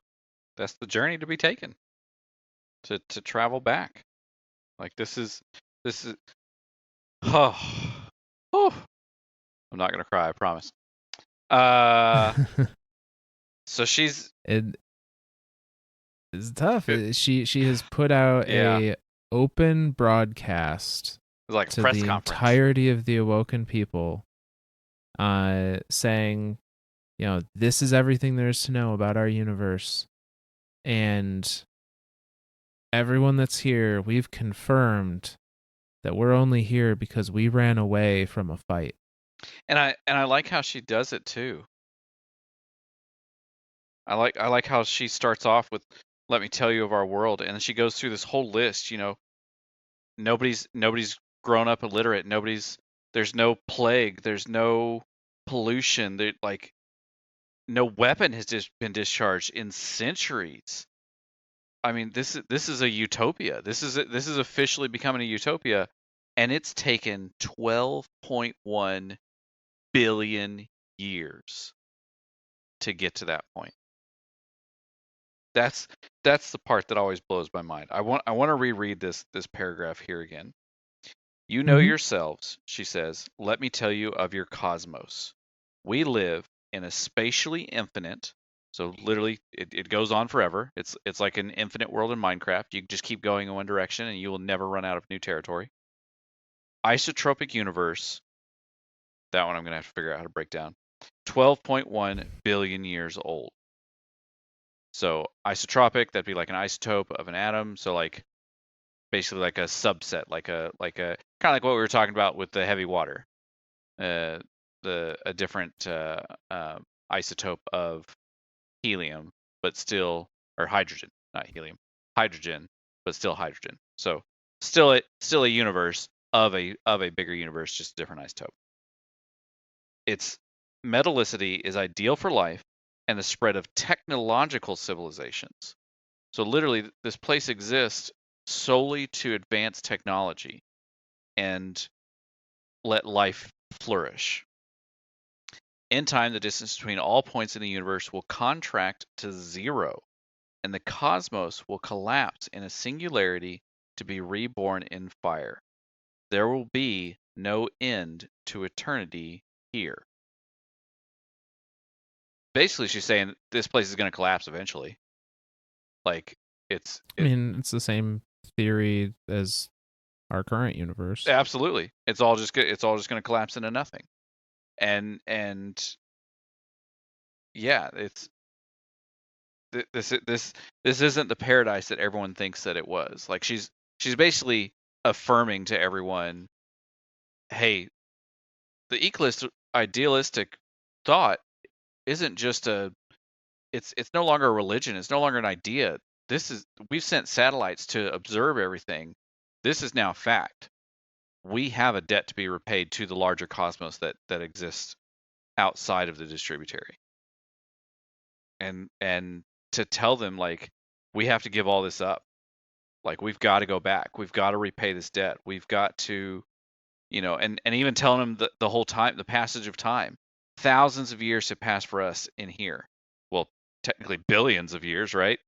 journey to be taken, to travel back. Like this is oh, oh, I'm not gonna cry, I promise. So she's It's tough. She has put out a open broadcast like a to press the conference. entirety of the Awoken people, saying, this is everything there is to know about our universe, and everyone that's here, we've confirmed that we're only here because we ran away from a fight. And I like how she does it too. I like how she starts off with, "Let me tell you of our world," and then she goes through this whole list. Nobody's grown up illiterate. There's no plague. There's no pollution. No weapon has just been discharged in centuries. I mean, this is a utopia. This is officially becoming a utopia, and it's taken 12.1 billion years to get to that point. That's the part that always blows my mind. I want to reread this paragraph here again. You know yourselves, she says. Let me tell you of your cosmos. We live in a spatially infinite, so literally it goes on forever. It's like an infinite world in Minecraft. You just keep going in one direction and you will never run out of new territory. Isotropic universe. That one I'm going to have to figure out how to break down. 12.1 billion years old. So isotropic, that'd be like an isotope of an atom. So like basically like a subset, like a kind of like what we were talking about with the heavy water. A different isotope of helium, but still, or hydrogen, not helium, hydrogen, but still hydrogen. So still a universe of a bigger universe, just a different isotope. Its metallicity is ideal for life and the spread of technological civilizations. So literally, this place exists solely to advance technology and let life flourish. In time, the distance between all points in the universe will contract to zero, and the cosmos will collapse in a singularity to be reborn in fire. there will be no end to eternity here. Basically, she's saying this place is going to collapse eventually. Like I mean, it's the same theory as our current universe. Absolutely, it's all just going to collapse into nothing. And yeah, it's this isn't the paradise that everyone thinks that it was. Like she's basically affirming to everyone, hey, the idealistic thought isn't just it's no longer a religion, it's no longer an idea. We've sent satellites to observe everything. This is now fact. We have a debt to be repaid to the larger cosmos that exists outside of the Distributary. And to tell them, like, we have to give all this up. Like, we've got to go back. We've got to repay this debt. We've got to, and even telling them the whole time, the passage of time. Thousands of years have passed for us in here. Well, technically billions of years, right?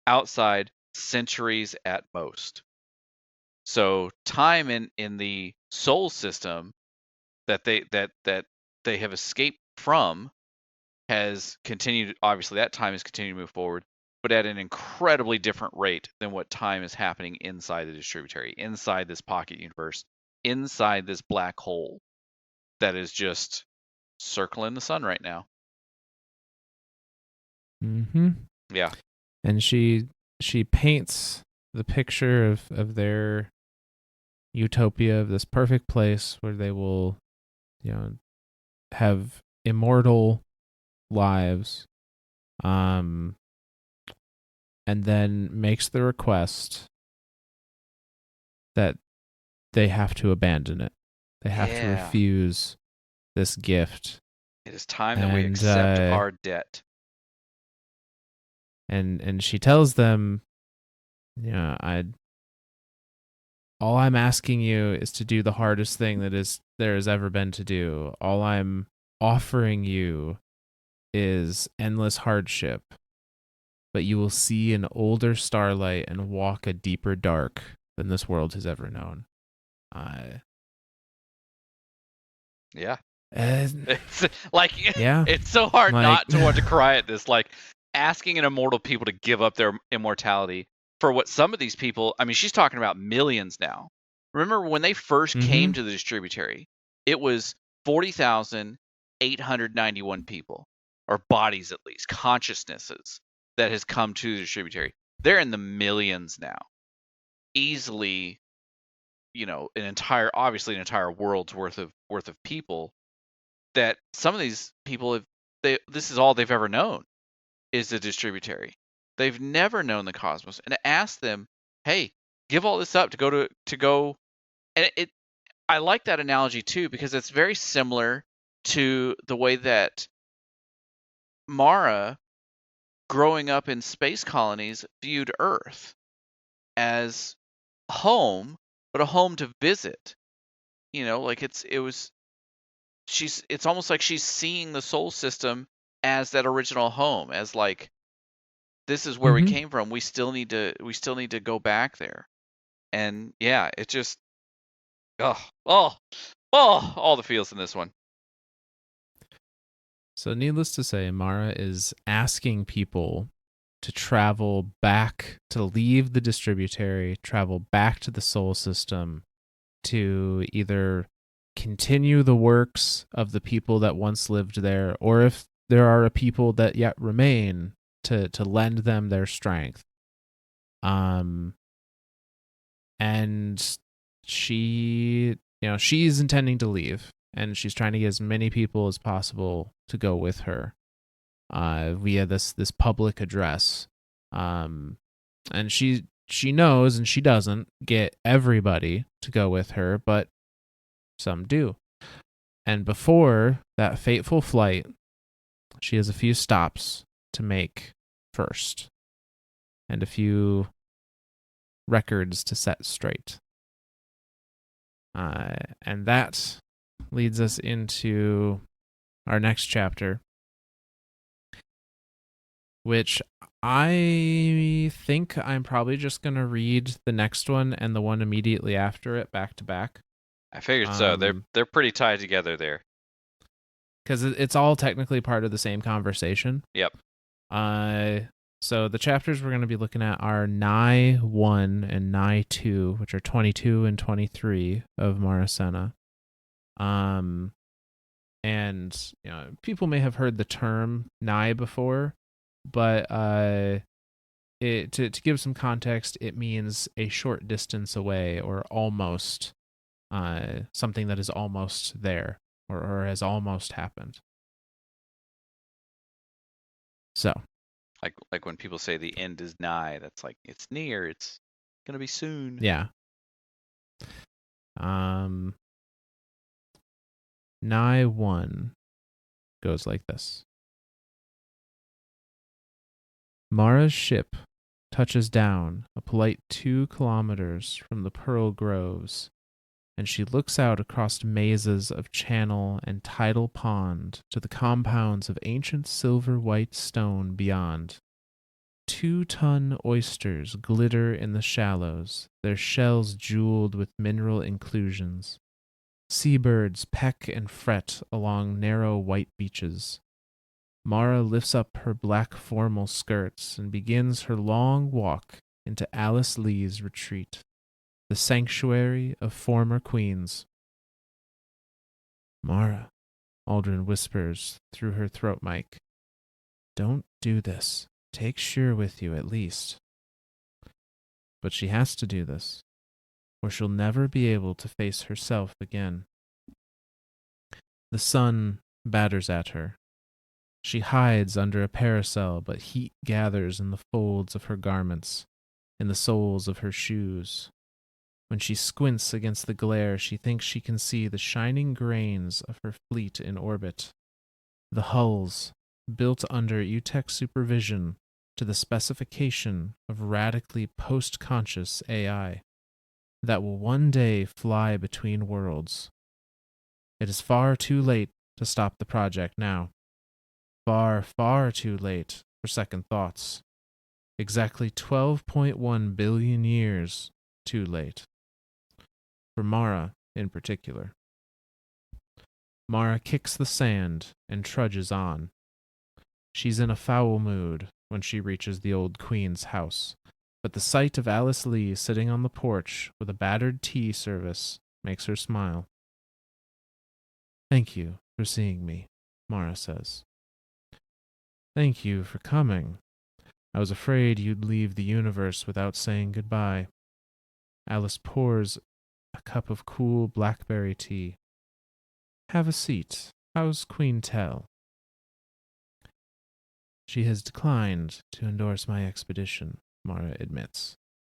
Outside, centuries at most. So time in the soul system that they have escaped from has continued. Obviously, that time has continued to move forward, but at an incredibly different rate than what time is happening inside the Distributary, inside this pocket universe, inside this black hole that is just circling the sun right now. Mm-hmm. Yeah. And she paints the picture of their utopia, of this perfect place where they will, have immortal lives, and then makes the request that they have to abandon it. They have to refuse this gift. It is time that we accept our debt. And she tells them, all I'm asking you is to do the hardest thing there has ever been to do. All I'm offering you is endless hardship, but you will see an older starlight and walk a deeper dark than this world has ever known. Yeah. It's like, yeah, it's so hard not to want to cry at this. Like, asking an immortal people to give up their immortality for what some of these people, I mean, she's talking about millions now. Remember when they first came to the Distributary, it was 40,891 people, or bodies at least, consciousnesses that has come to the Distributary. They're in the millions now. Easily, an entire world's worth of people, that some of these people this is all they've ever known is the Distributary. They've never known the cosmos. And to ask them, hey, give all this up to go. And I like that analogy too, because it's very similar to the way that Mara, growing up in space colonies, viewed Earth as home, but a home to visit. Like it's almost like she's seeing the soul system as that original home, as like, this is where we came from. We still need to go back there. And yeah, it just all the feels in this one. So needless to say, Mara is asking people to travel back, to leave the Distributary, travel back to the soul system, to either continue the works of the people that once lived there, or if there are a people that yet remain, to lend them their strength. And she, she's intending to leave, and she's trying to get as many people as possible to go with her, via this public address. And she knows, and she doesn't get everybody to go with her, but some do. And before that fateful flight, she has a few stops to make first, and a few records to set straight. And that leads us into our next chapter, which I think I'm probably just going to read the next one and the one immediately after it back to back. I figured so. They're pretty tied together there. Because it's all technically part of the same conversation. Yep. So the chapters we're going to be looking at are Nigh 1 and Nigh 2, which are 22 and 23 of Mara Sov. And people may have heard the term Nigh before, but to give some context, it means a short distance away or almost, something that is almost there or has almost happened. So, like when people say the end is nigh, that's like it's near, it's gonna be soon. yeah. Nigh 1 goes like this. Mara's ship touches down a polite 2 kilometers from the Pearl Groves, and she looks out across mazes of channel and tidal pond to the compounds of ancient silver-white stone beyond. 2-ton oysters glitter in the shallows, their shells jeweled with mineral inclusions. Seabirds peck and fret along narrow white beaches. Mara lifts up her black formal skirts and begins her long walk into Alice Lee's retreat, the sanctuary of former queens. Mara, Aldrin whispers through her throat mic. Don't do this. Take Sjur with you at least. But she has to do this, or she'll never be able to face herself again. The sun batters at her. She hides under a parasol, but heat gathers in the folds of her garments, in the soles of her shoes. When she squints against the glare, she thinks she can see the shining grains of her fleet in orbit. The hulls, built under UTEC supervision to the specification of radically post-conscious AI, that will one day fly between worlds. It is far too late to stop the project now. Far, far too late for second thoughts. Exactly 12.1 billion years too late. For Mara in particular. Mara kicks the sand and trudges on. She's in a foul mood when she reaches the old queen's house, but the sight of Alice Lee sitting on the porch with a battered tea service makes her smile. Thank you for seeing me, Mara says. Thank you for coming. I was afraid you'd leave the universe without saying goodbye. Alice pours a cup of cool blackberry tea. Have a seat. How's Queen Tell? She has declined to endorse my expedition, Mara admits,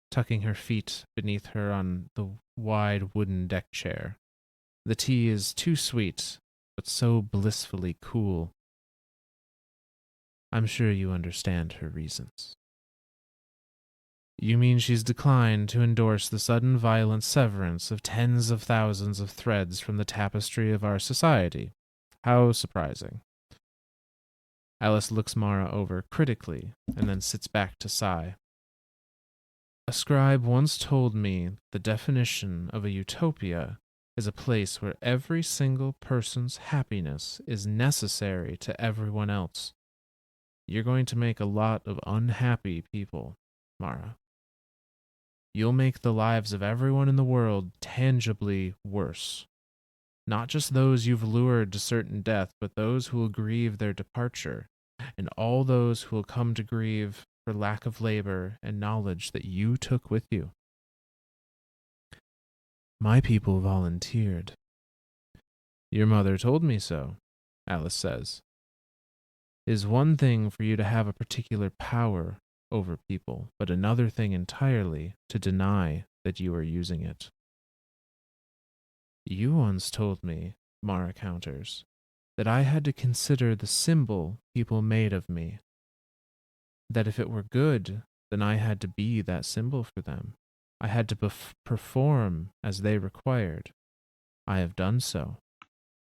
tucking her feet beneath her on the wide wooden deck chair. The tea is too sweet, but so blissfully cool. I'm sure you understand her reasons. You mean she's declined to endorse the sudden violent severance of tens of thousands of threads from the tapestry of our society? How surprising. Alice looks Mara over critically and then sits back to sigh. A scribe once told me the definition of a utopia is a place where every single person's happiness is necessary to everyone else. You're going to make a lot of unhappy people, Mara. You'll make the lives of everyone in the world tangibly worse. Not just those you've lured to certain death, but those who will grieve their departure, and all those who will come to grieve for lack of labor and knowledge that you took with you. My people volunteered. Your mother told me so, Alice says. It is one thing for you to have a particular power over people, but another thing entirely to deny that you are using it. You once told me, Mara counters, that I had to consider the symbol people made of me. That if it were good, then I had to be that symbol for them. I had to perform as they required. I have done so.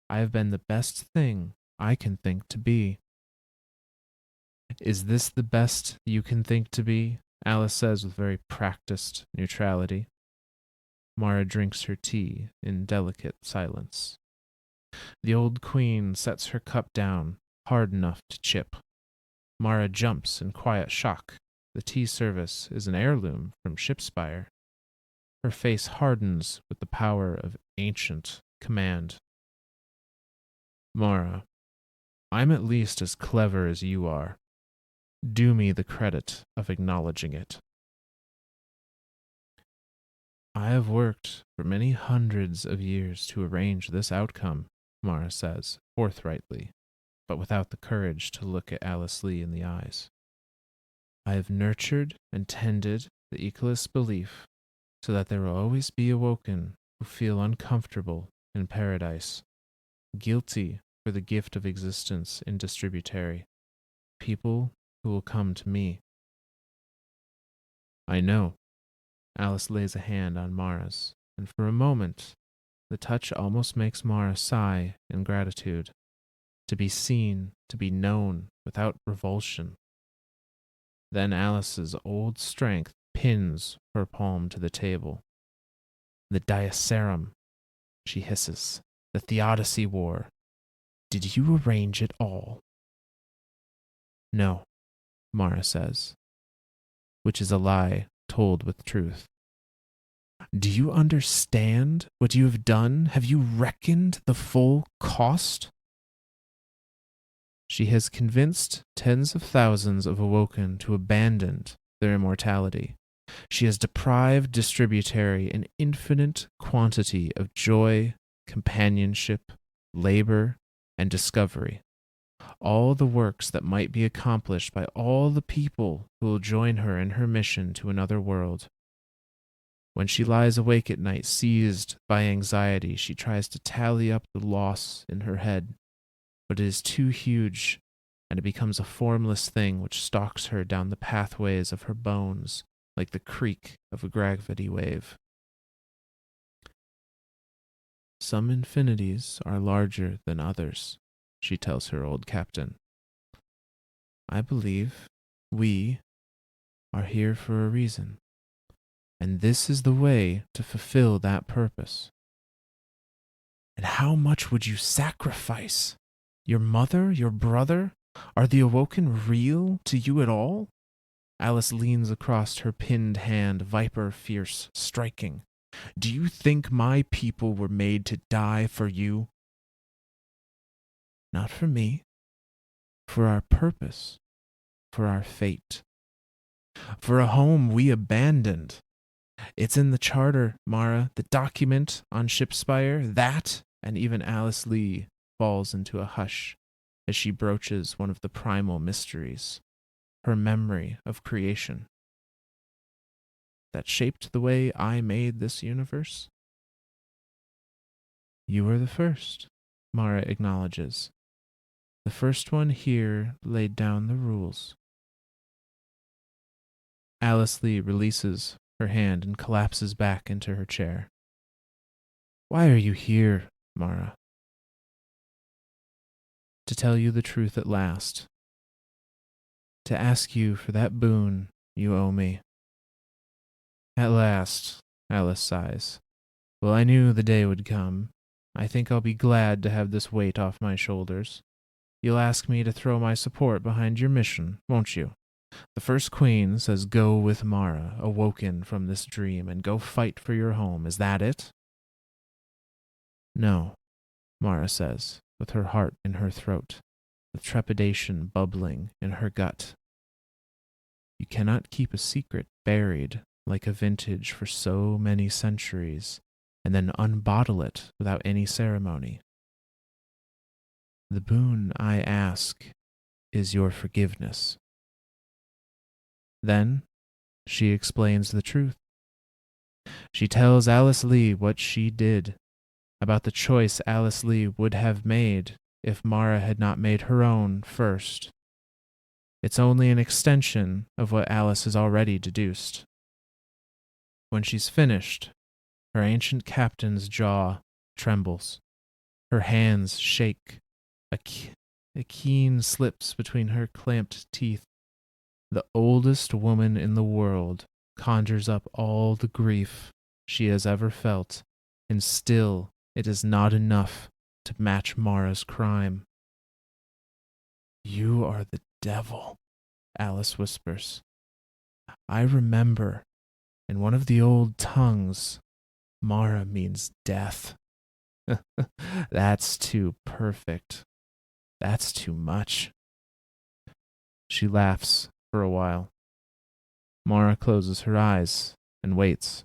I have been the best thing I can think to be. Is this the best you can think to be? Alice says with very practiced neutrality. Mara drinks her tea in delicate silence. The old queen sets her cup down, hard enough to chip. Mara jumps in quiet shock. The tea service is an heirloom from Shipspire. Her face hardens with the power of ancient command. Mara, I'm at least as clever as you are. Do me the credit of acknowledging it. I have worked for many hundreds of years to arrange this outcome, Mara says, forthrightly, but without the courage to look at Alice Lee in the eyes. I have nurtured and tended the Echoless belief so that there will always be awoken who feel uncomfortable in paradise, guilty for the gift of existence in Distributary, people who will come to me. I know. Alice lays a hand on Mara's, and for a moment, the touch almost makes Mara sigh in gratitude. To be seen, to be known without revulsion. Then Alice's old strength pins her palm to the table. The Diacerum, she hisses. The Theodicy War. Did you arrange it all? No, Mara says, which is a lie told with truth. Do you understand what you have done? Have you reckoned the full cost? She has convinced tens of thousands of Awoken to abandon their immortality. She has deprived Distributary an infinite quantity of joy, companionship, labor, and discovery. All the works that might be accomplished by all the people who will join her in her mission to another world. When she lies awake at night, seized by anxiety, she tries to tally up the loss in her head, but it is too huge, and it becomes a formless thing which stalks her down the pathways of her bones like the creak of a gravity wave. Some infinities are larger than others, she tells her old captain. I believe we are here for a reason, and this is the way to fulfill that purpose. And how much would you sacrifice? Your mother, your brother? Are the Awoken real to you at all? Alice leans across her pinned hand, viper fierce, striking. Do you think my people were made to die for you? Not for me. For our purpose. For our fate. For a home we abandoned. It's in the charter, Mara, the document on Shipspire. That, and even Alice Lee falls into a hush as she broaches one of the primal mysteries, her memory of creation. That shaped the way I made this universe? You were the first, Mara acknowledges. The first one here laid down the rules. Alice Lee releases her hand and collapses back into her chair. Why are you here, Mara? To tell you the truth at last. To ask you for that boon you owe me. At last, Alice sighs. Well, I knew the day would come. I think I'll be glad to have this weight off my shoulders. You'll ask me to throw my support behind your mission, won't you? The First Queen says go with Mara, awoken from this dream, and go fight for your home. Is that it? No, Mara says, with her heart in her throat, with trepidation bubbling in her gut. You cannot keep a secret buried like a vintage for so many centuries, and then unbottle it without any ceremony. The boon I ask is your forgiveness. Then she explains the truth. She tells Alice Lee what she did, about the choice Alice Lee would have made if Mara had not made her own first. It's only an extension of what Alice has already deduced. When she's finished, her ancient captain's jaw trembles. Her hands shake. A keen slips between her clamped teeth. The oldest woman in the world conjures up all the grief she has ever felt, and still it is not enough to match Mara's crime. You are the devil, Alice whispers. I remember, in one of the old tongues, Mara means death. That's too perfect. That's too much. She laughs for a while. Mara closes her eyes and waits.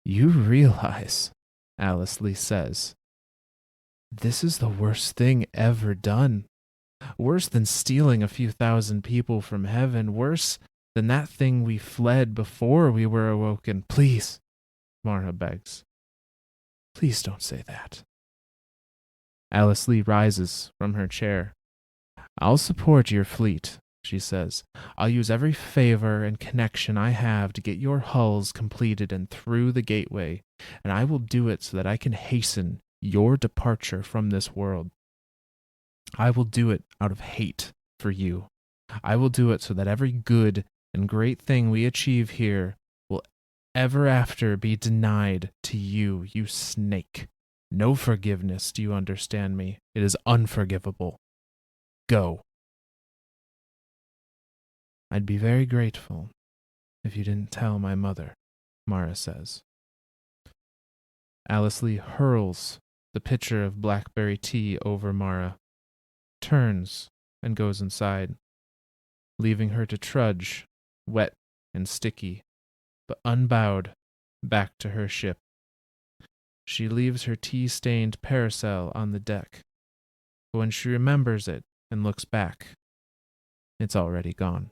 You realize, Alice Lee says, this is the worst thing ever done. Worse than stealing a few thousand people from heaven. Worse than that thing we fled before we were awoken. Please, Mara begs. Please don't say that. Alice Lee rises from her chair. I'll support your fleet, she says. I'll use every favor and connection I have to get your hulls completed and through the gateway, and I will do it so that I can hasten your departure from this world. I will do it out of hate for you. I will do it so that every good and great thing we achieve here will ever after be denied to you, you snake. No forgiveness, do you understand me? It is unforgivable. Go. I'd be very grateful if you didn't tell my mother, Mara says. Alice Lee hurls the pitcher of blackberry tea over Mara, turns, and goes inside, leaving her to trudge, wet and sticky, but unbowed, back to her ship. She leaves her tea-stained parasol on the deck, but when she remembers it and looks back, it's already gone.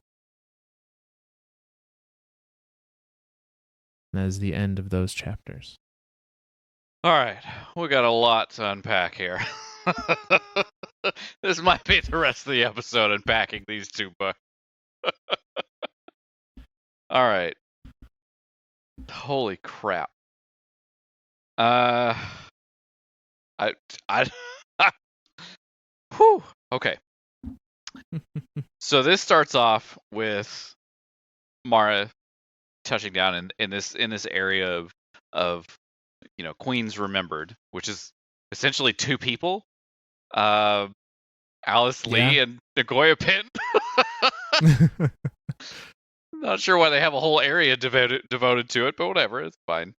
That is the end of those chapters. All right, we got a lot to unpack here. This might be the rest of the episode unpacking these two books. All right. Holy crap. I Whew. Okay. So this starts off with Mara touching down in this area of Queens Remembered, which is essentially two people, Alice Lee and Nagoya Pin. Not sure why they have a whole area devoted to it, but whatever, it's fine.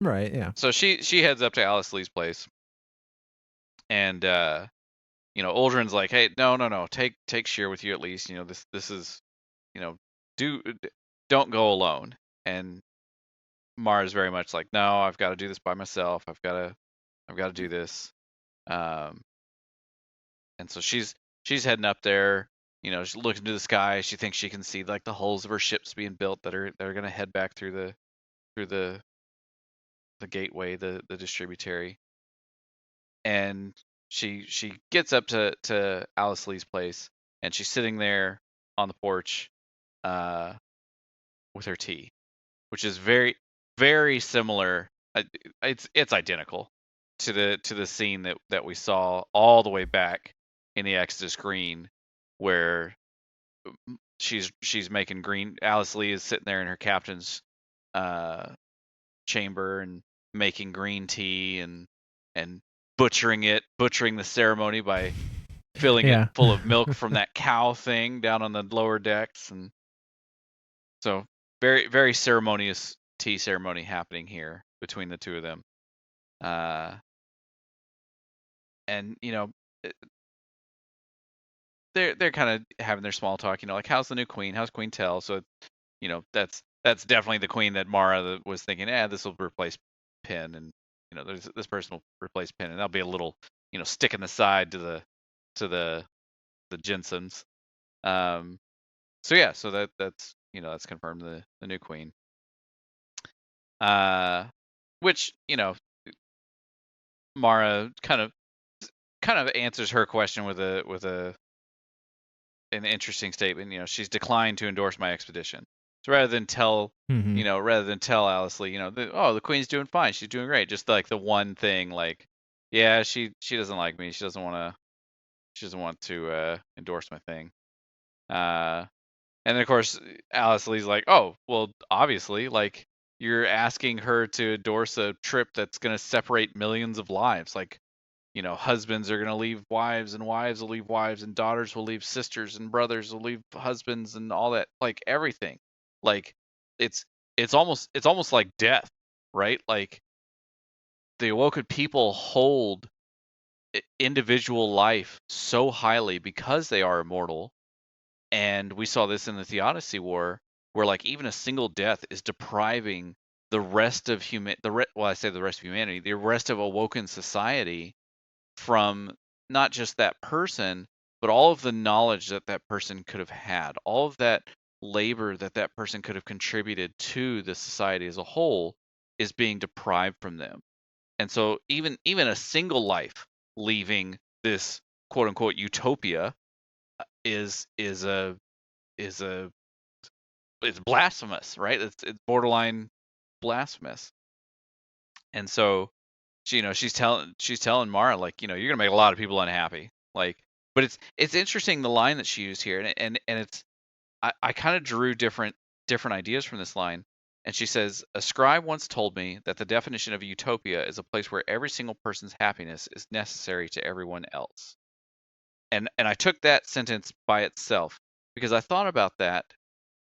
Right, yeah. So she heads up to Alice Lee's place, and Uldren's like, hey, no, take Sjur with you at least. This is, don't go alone. And Mara's very much like, no, I've got to do this by myself. I've got to do this. And so she's heading up there. She looks into the sky. She thinks she can see like the hulls of her ships being built that are going to head back through the gateway, the Distributary. And she gets up to Alice Lee's place, and she's sitting there on the porch with her tea, which is very, very similar. It's identical to the scene that we saw all the way back in the Exodus Green, where she's making green. Alice Lee is sitting there in her captain's chamber and making green tea and butchering the ceremony by filling it full of milk from that cow thing down on the lower decks. And so very, very ceremonious tea ceremony happening here between the two of them. And they're kind of having their small talk, like, how's the new queen? How's Queen Tell? So, that's definitely the queen that Mara was thinking, this will replace Pin, and this person will replace Pin, and that'll be a little, stick in the side to the Jensens. So yeah, so that's that's confirmed the new queen. Which Mara kind of answers her question with an interesting statement. She's declined to endorse my expedition. So rather than tell Alice Lee, the queen's doing fine, she's doing great, just like the one thing, like, yeah, she doesn't like me, she doesn't want to endorse my thing. Uh, and then of course Alice Lee's like, oh, well, obviously, like you're asking her to endorse a trip that's going to separate millions of lives. Like, husbands are going to leave wives, and wives will leave wives, and daughters will leave sisters, and brothers will leave husbands, and all that, like everything. Like it's it's almost like death, right? Like the Awoken people hold individual life so highly because they are immortal. And we saw this in the Theodicy War, where like even a single death is depriving the rest of I say the rest of humanity, the rest of Awoken society from not just that person, but all of the knowledge that that person could have had, all of that labor that that person could have contributed to the society as a whole is being deprived from them. And so even a single life leaving this quote unquote utopia is is a it's blasphemous, right? It's borderline blasphemous. And so she's telling Mara, like, you're gonna make a lot of people unhappy. Like, but it's interesting the line that she used here, and it's I kind of drew different ideas from this line. And she says, a scribe once told me that the definition of a utopia is a place where every single person's happiness is necessary to everyone else. And I took that sentence by itself because I thought about that,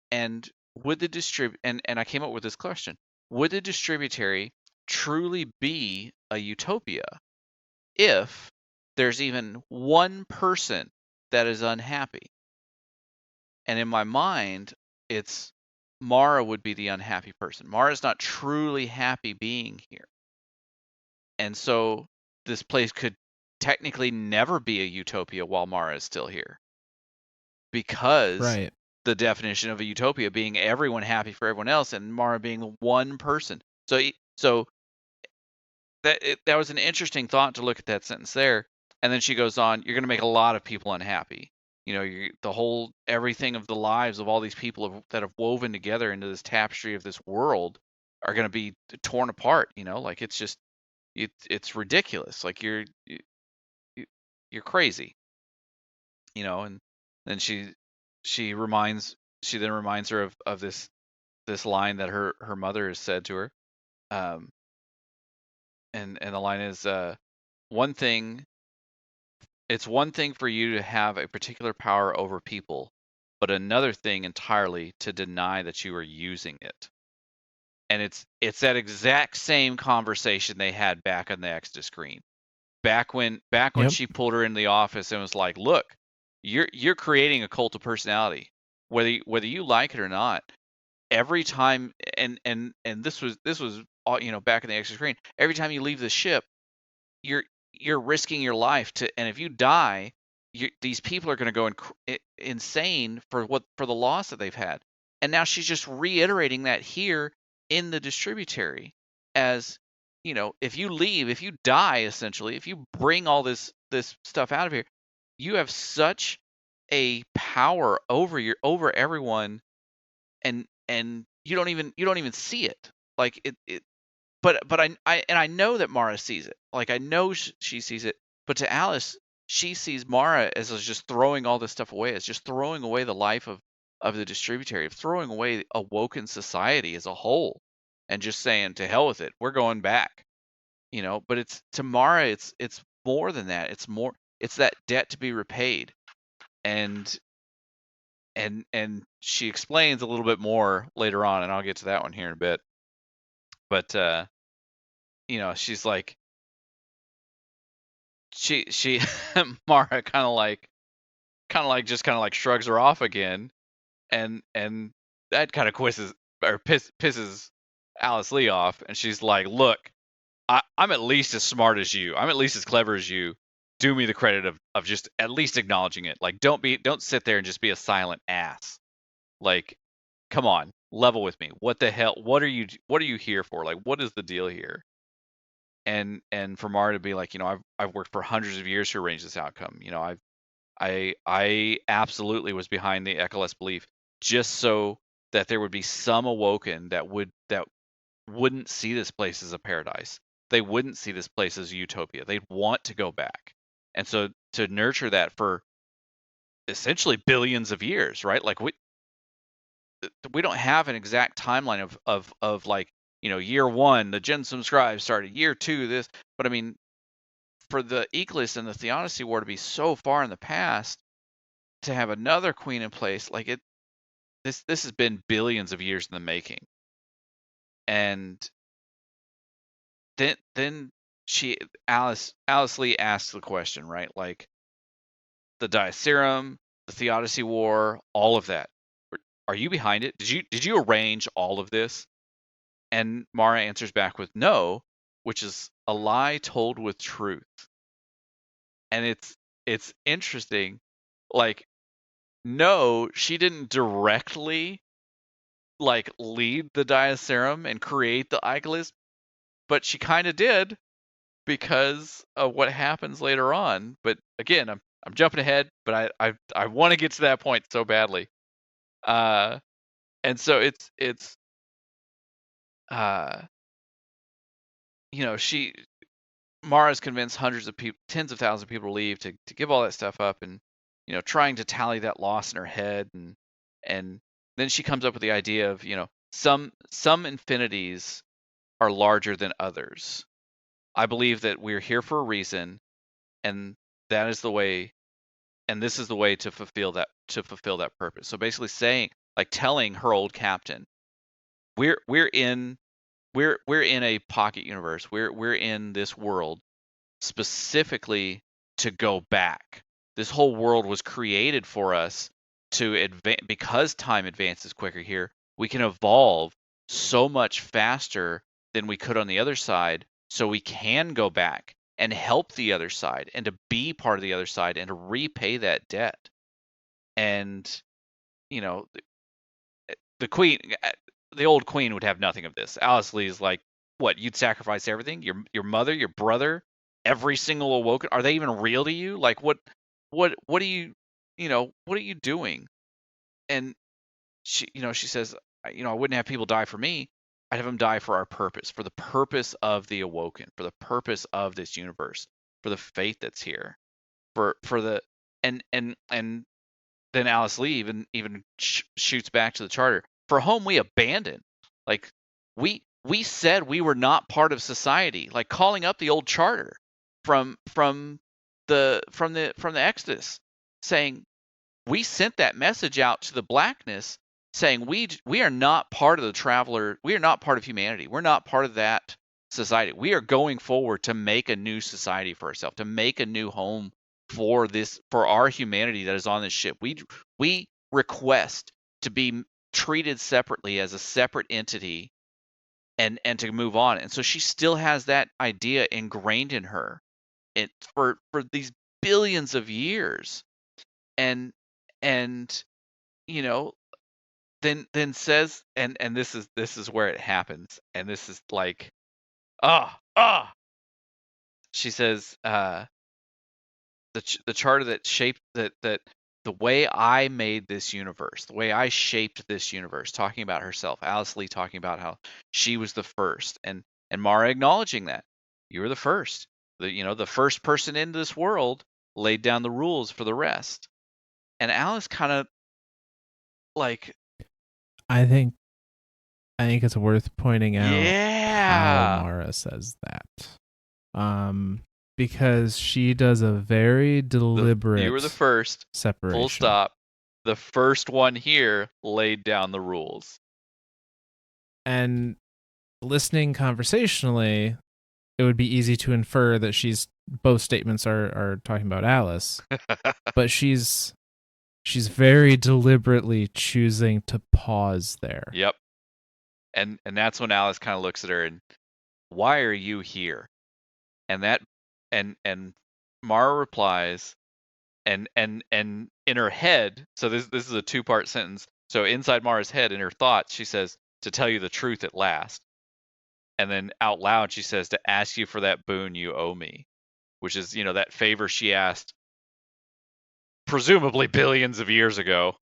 and would the and I came up with this question: would the distributary truly be a utopia if there's even one person that is unhappy? And in my mind, it's Mara would be the unhappy person. Mara's not truly happy being here. And so this place could technically never be a utopia while Mara is still here, because Right. the definition of a utopia being everyone happy for everyone else, and Mara being one person. So that was an interesting thought to look at that sentence there. And then she goes on, you're going to make a lot of people unhappy. The whole everything of the lives of all these people that have woven together into this tapestry of this world are going to be torn apart. Like it's just it's ridiculous. Like you're crazy. And then she then reminds her of this line that her mother has said to her. Um, and the line is, one thing it's one thing for you to have a particular power over people, but another thing entirely to deny that you are using it. And it's that exact same conversation they had back on the Extra screen. Back when Yep. she pulled her in the office and was like, look, you're creating a cult of personality, whether you like it or not. Every time, and this was all, back in the Extra screen, every time you leave the ship, you're you're risking your life to, and if you die, these people are going to go insane for the loss that they've had. And now she's just reiterating that here in the Distributary, as if you leave, if you die, essentially, if you bring all this stuff out of here, you have such a power over everyone, and you don't even see it. Like it but I know that Mara sees it. Like I know she sees it. But to Alice, she sees Mara as just throwing all this stuff away, as just throwing away the life of the Distributary, of throwing away Awoken society as a whole, and just saying to hell with it, we're going back. But it's to Mara, it's more than that. It's that debt to be repaid, and and she explains a little bit more later on, and I'll get to that one here in a bit. But she's like, she Mara kind of like shrugs her off again, and that kind of pisses Alice Lee off, and she's like, look, I'm at least as smart as you, I'm at least as clever as you. Do me the credit of just at least acknowledging it. Like, don't sit there and just be a silent ass. Like, come on, level with me. What the hell? What are you here for? Like, what is the deal here? And for Mara to be like, I've worked for hundreds of years to arrange this outcome. I absolutely was behind the Ecoless belief, just so that there would be some Awoken that wouldn't see this place as a paradise. They wouldn't see this place as a utopia. They'd want to go back. And so to nurture that for essentially billions of years, right? Like we don't have an exact timeline of like, year one, the Gensum scribes started, year two, this, but I mean, for the Eagles and the Theodicy War to be so far in the past, to have another queen in place, like this has been billions of years in the making. And then Alice Lee asks the question, right? Like the Diaserum, the Theodicy War, all of that. Are you behind it? Did you arrange all of this? And Mara answers back with no, which is a lie told with truth. And it's interesting. Like, no, she didn't directly like lead the Diaserum and create the Iglis, but she kind of did because of what happens later on. But again, I'm jumping ahead, but I want to get to that point so badly. And so it's uh Mara's convinced hundreds of people, tens of thousands of people to leave to give all that stuff up, and trying to tally that loss in her head, and then she comes up with the idea of some infinities are larger than others. I believe that we're here for a reason, and that is the way, and this is the way to fulfill that purpose. So basically saying, like, telling her old captain, we're in a pocket universe. We're in this world specifically to go back. This whole world was created for us to advance, because time advances quicker here. We can evolve so much faster than we could on the other side, so we can go back and help the other side and to be part of the other side and to repay that debt. And the queen, the old queen, would have nothing of this. Alice Lee's like, what? You'd sacrifice everything? Your mother, your brother, every single Awoken? Are they even real to you? Like, what are you, what are you doing? And she says, I wouldn't have people die for me. I'd have them die for our purpose, for the purpose of the Awoken, for the purpose of this universe, for the faith that's here, for the and then Alice Lee even shoots back to the charter. For whom we abandoned. Like, we said we were not part of society, like calling up the old charter from the Exodus, saying we sent that message out to the blackness, saying we are not part of the traveler, we are not part of humanity, we're not part of that society. We are going forward to make a new society for ourselves, to make a new home for our humanity that is on this ship. We request to be treated separately as a separate entity, and to move on. And so she still has that idea ingrained in her for these billions of years. And then says, and this is where it happens, and this is like, she says, the charter that shaped that the way I made this universe, the way I shaped this universe, talking about herself, Alice Lee talking about how she was the first, and Mara acknowledging that you were the first, the first person into this world laid down the rules for the rest. And Alice kind of like, I think it's worth pointing out yeah, how Mara says that. Because she does a very deliberate you were the first, separation. full stop. The first one here laid down the rules. And listening conversationally, it would be easy to infer that both statements are talking about Alice. But she's very deliberately choosing to pause there. Yep. And that's when Alice kind of looks at her and, why are you here? And that and Mara replies, and in her head, so this is a two-part sentence. So inside Mara's head, in her thoughts, she says, to tell you the truth at last. And then out loud she says, to ask you for that boon you owe me, which is, that favor she asked presumably billions of years ago.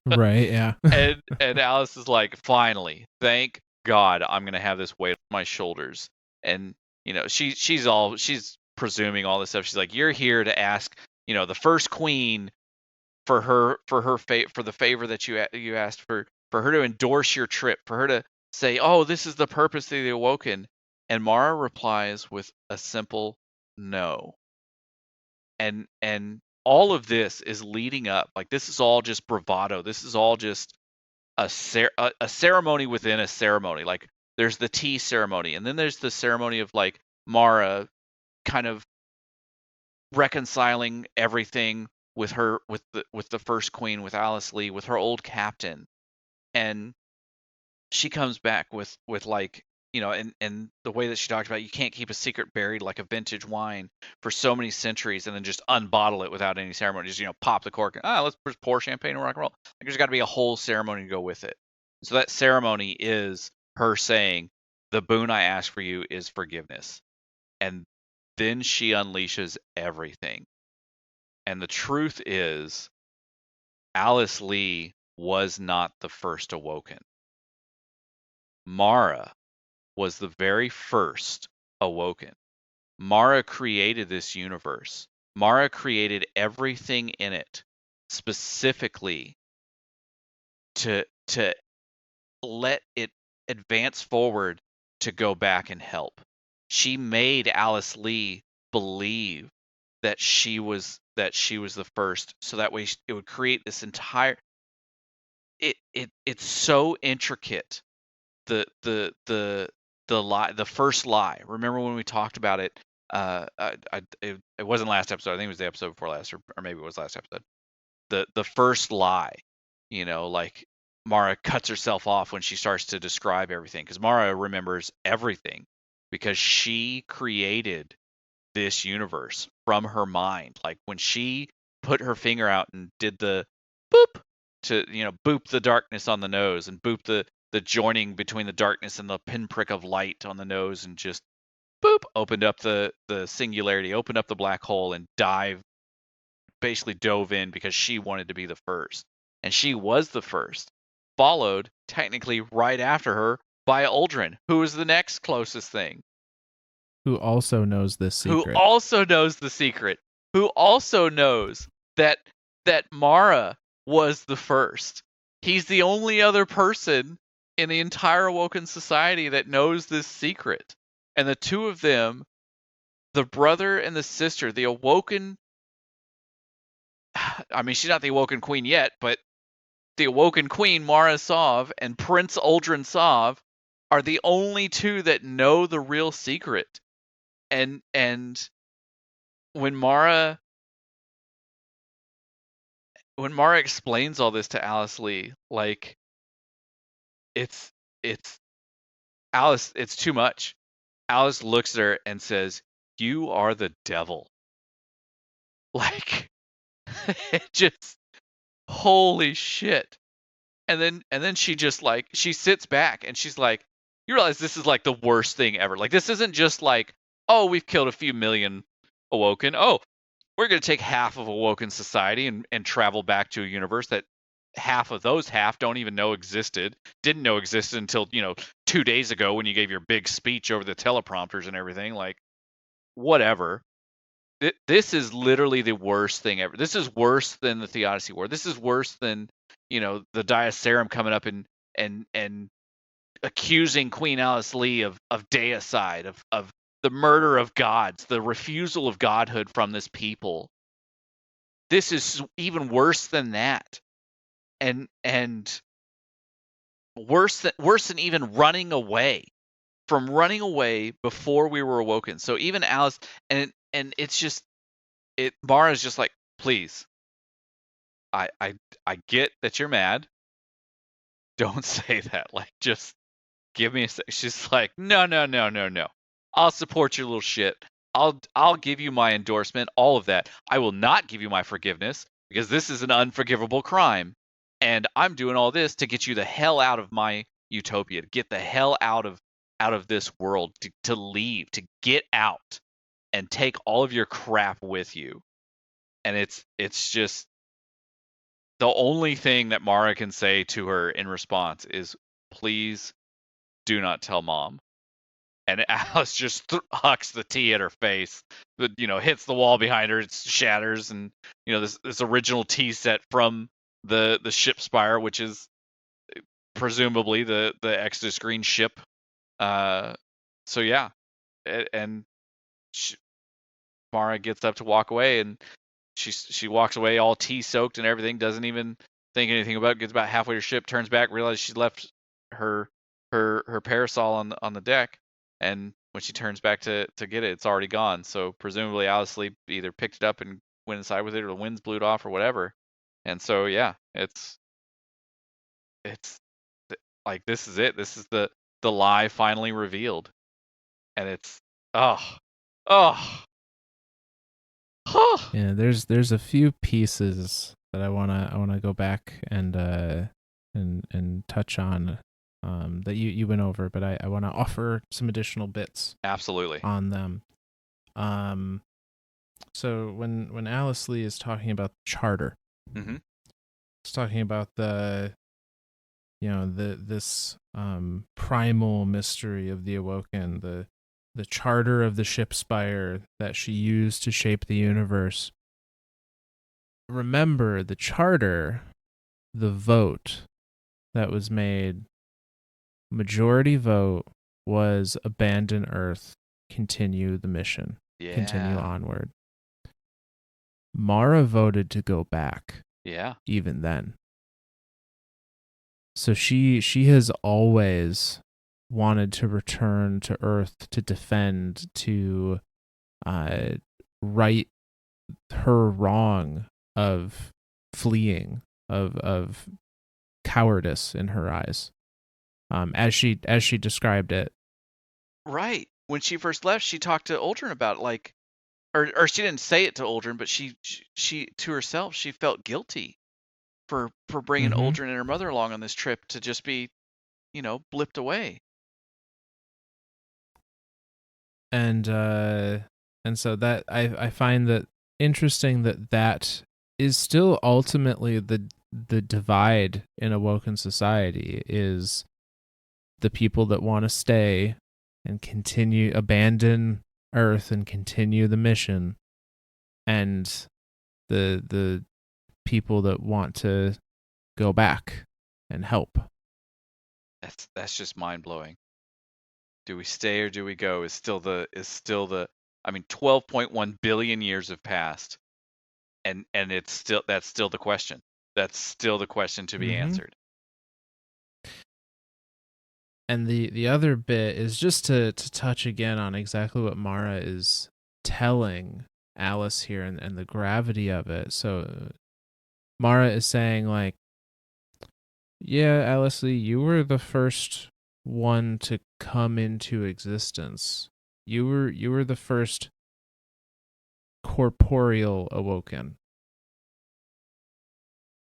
Right, yeah. and Alice is like, finally, thank God, I'm gonna have this weight on my shoulders. And she's presuming all this stuff. She's like, you're here to ask, the first queen for the favor that you asked, for her to endorse your trip, for her to say, "Oh, this is the purpose of the Awoken." And Mara replies with a simple no. And all of this is leading up, like, this is all just bravado. This is all just a ceremony within a ceremony. Like, there's the tea ceremony, and then there's the ceremony of, like, Mara kind of reconciling everything with her, with the first queen, with Alice Lee, with her old captain. And she comes back with like, and the way that she talked about, you can't keep a secret buried like a vintage wine for so many centuries and then just unbottle it without any ceremony. Just, pop the cork and let's just pour champagne and rock and roll. Like, there's got to be a whole ceremony to go with it. So that ceremony is her saying, "The boon I ask for you is forgiveness." And then she unleashes everything. And the truth is, Alice Lee was not the first Awoken. Mara was the very first Awoken. Mara created this universe. Mara created everything in it specifically to let it advance forward, to go back and help. She made Alice Lee believe that she was the first, so that way it would create this entire. It's so intricate. The lie, the first lie. Remember when we talked about it? It wasn't last episode. I think it was the episode before last, or maybe it was last episode. The first lie. Like, Mara cuts herself off when she starts to describe everything, because Mara remembers everything because she created this universe from her mind. Like, when she put her finger out and did the boop to, boop the darkness on the nose, and boop the joining between the darkness and the pinprick of light on the nose, and just boop, opened up the singularity, opened up the black hole, and basically dove in because she wanted to be the first. And she was the first, followed technically right after her by Uldren, who was the next closest thing. Who also knows this secret. Who also knows the secret. Who also knows that Mara was the first. He's the only other person in the entire Awoken society that knows this secret. And the two of them, the brother and the sister, the Awoken, I mean, she's not the Awoken queen yet, but the Awoken queen, Mara Sov, and Prince Uldren Sov, are the only two that know the real secret. And when Mara explains all this to Alice Lee, like, it's Alice, it's too much. Alice looks at her and says, "You are the devil." Like, it just, holy shit. And then she just, like, she sits back and she's like, you realize this is like the worst thing ever. Like, this isn't just like, oh, we've killed a few million Awoken. Oh, we're going to take half of Awoken society and travel back to a universe that half of those don't even know existed. Didn't know existed until, 2 days ago when you gave your big speech over the teleprompters and everything. Like, whatever. This is literally the worst thing ever. This is worse than the Theodicy War. This is worse than, the Diacerum coming up and accusing Queen Alice Lee of deicide, of the murder of gods, the refusal of godhood from this people. This is even worse than that. And worse than even running away before we were Awoken. So even Alice, and it's just, Mara's just like, please, I get that you're mad. Don't say that. Like, just give me a sec. She's like, no. I'll support your little shit. I'll give you my endorsement, all of that. I will not give you my forgiveness, because this is an unforgivable crime. And I'm doing all this to get you the hell out of my utopia, to get the hell out of this world, to leave, to get out and take all of your crap with you. And it's just, the only thing that Mara can say to her in response is, please do not tell Mom. and Alice just hucks the tea at her face. Hits the wall behind her. It shatters, and this original tea set from the ship spire, which is presumably the Exodus Green ship. So yeah, and Mara gets up to walk away, and she walks away all tea soaked and everything. Doesn't even think anything about it. Gets about halfway to ship, turns back, realizes she left her parasol on the deck, and when she turns back to get it, it's already gone. So presumably Alice Lee either picked it up and went inside with it, or the winds blew it off, or whatever. And so yeah, it's like, this is it. This is the lie finally revealed, and it's oh oh. Yeah, there's a few pieces that I wanna go back and touch on that you went over, but I want to offer some additional bits Absolutely. on them. So when Alice Lee is talking about the charter, Mm-hmm. it's talking about this primal mystery of the Awoken, the charter of the ship spire that she used to shape the universe. Remember, the charter, the vote that was made, majority vote was abandon Earth, continue the mission, continue onward. Mara voted to go back. Yeah. Even then. So she has always wanted to return to Earth to defend, to right her wrong of fleeing, of cowardice in her eyes, as she described it. Right. When she first left, she talked to Uldren about it, or she didn't say it to Uldren, but she to herself, she felt guilty for bringing Uldren and her mother along on this trip to just be, blipped away. And so that I find that interesting that is still ultimately the divide in Awoken society, is the people that want to stay and abandon Earth and continue the mission, and the people that want to go back and help. That's just mind blowing. Do we stay or do we go? Is still the 12.1 billion years have passed, and that's still the question. That's still the question to be answered. And the other bit is just to touch again on exactly what Mara is telling Alice here, and the gravity of it. So Mara is saying, like, yeah, Alice Lee, you were the first one to come into existence. You were the first corporeal Awoken.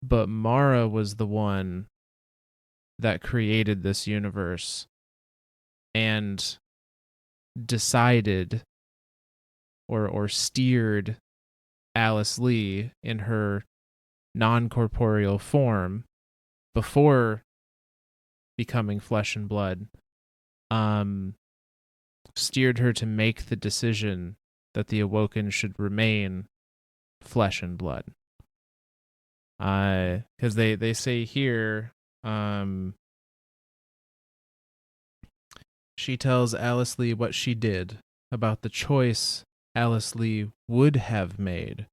But Mara was the one that created this universe and decided or steered Alice Lee in her non-corporeal form before becoming flesh and blood, steered her to make the decision that the Awoken should remain flesh and blood. Because they say here, she tells Alice Lee what she did, about the choice Alice Lee would have made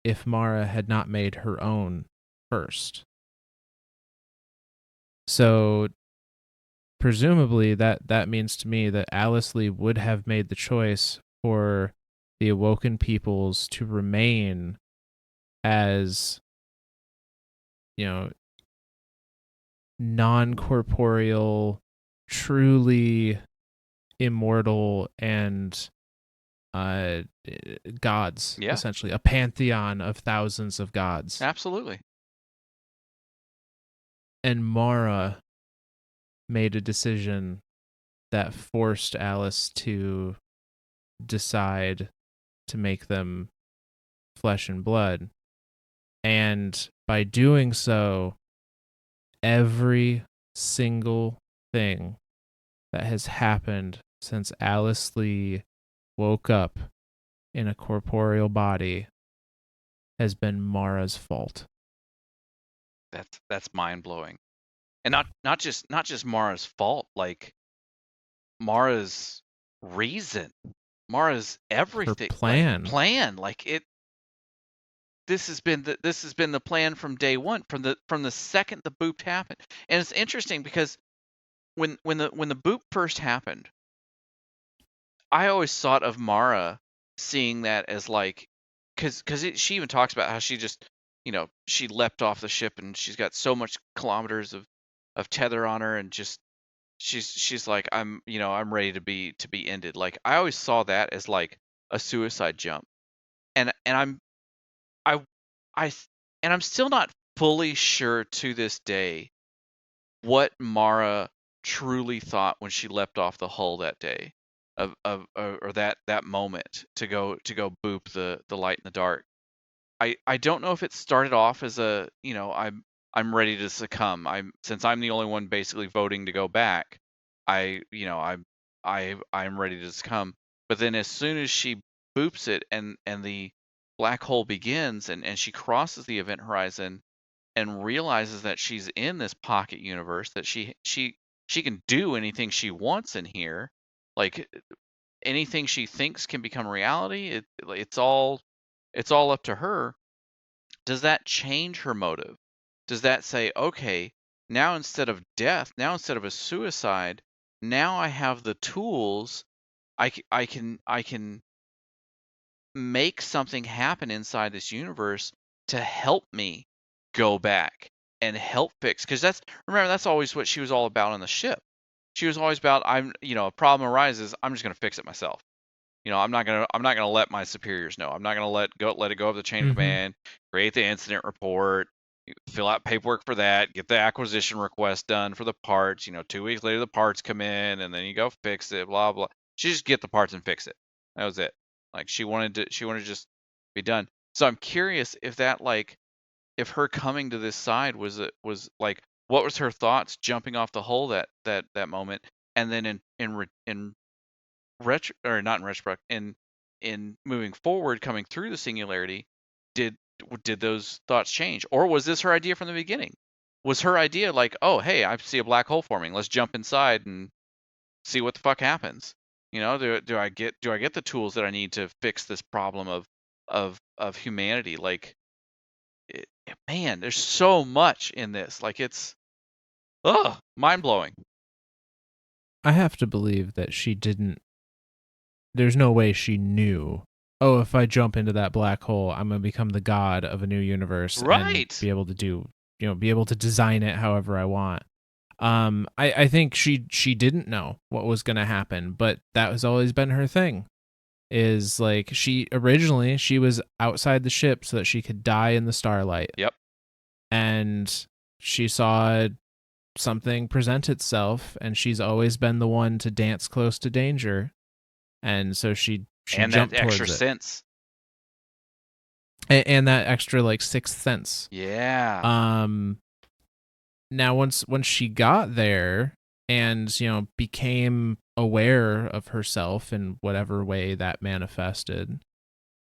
if Mara had not made her own first. So presumably that means to me that Alice Lee would have made the choice for the Awoken peoples to remain as, non-corporeal, truly immortal, and gods, essentially a pantheon of thousands of gods. Absolutely. And Mara made a decision that forced Alice to decide to make them flesh and blood. And by doing so, every single thing that has happened since Alice Lee woke up in a corporeal body has been Mara's fault. That's mind blowing, and not just Mara's fault, like Mara's reason, Mara's Her everything, like plan. plan, like it. This has been the plan from day one, from the second the boop happened. And it's interesting because when the boop first happened, I always thought of Mara seeing that as like, because she even talks about how she just, she leapt off the ship and she's got so much kilometers of tether on her, and just she's like, I'm ready to be ended. Like, I always saw that as like a suicide jump, and I I and I'm still not fully sure to this day what Mara truly thought when she leapt off the hull that day, or that moment to go boop the light in the dark. I don't know if it started off as a, I'm ready to succumb. Since I'm the only one basically voting to go back, I you know I'm ready to succumb. But then as soon as she boops it, and the black hole begins, and she crosses the event horizon and realizes that she's in this pocket universe, that she can do anything she wants in here, like anything she thinks can become reality. It's all up to her. Does that change her motive? Does that say, okay, now instead of death, now instead of a suicide, now I have the tools. I can make something happen inside this universe to help me go back and help fix. Because that's always what she was all about on the ship. She was always about, a problem arises, I'm just gonna fix it myself. I'm not gonna let my superiors know. I'm not gonna let it go up the chain of Mm-hmm. command, create the incident report, fill out paperwork for that, get the acquisition request done for the parts. 2 weeks later the parts come in, and then you go fix it, blah blah. She just get the parts and fix it. That was it. Like, she wanted to just be done. So I'm curious if that, like, if her coming to this side was like, what was her thoughts jumping off the hull that moment, and then in retro, or not in retrospect, in moving forward, coming through the singularity, did did those thoughts change, or was this her idea from the beginning? Was her idea like, oh hey, I see a black hole forming, let's jump inside and see what the fuck happens? Do I get the tools that I need to fix this problem of humanity? Like, man, there's so much in this. Like, it's mind blowing. I have to believe that she didn't. There's no way she knew. Oh, if I jump into that black hole, I'm gonna become the god of a new universe and Right. be able to be able to design it however I want. I think she didn't know what was gonna happen, but that has always been her thing. Is like, she was outside the ship so that she could die in the starlight. Yep. And she saw something present itself, and she's always been the one to dance close to danger, and so she And that jumped extra towards it. sense. And that extra, like, sixth sense. Yeah. Now once she got there and became aware of herself in whatever way that manifested,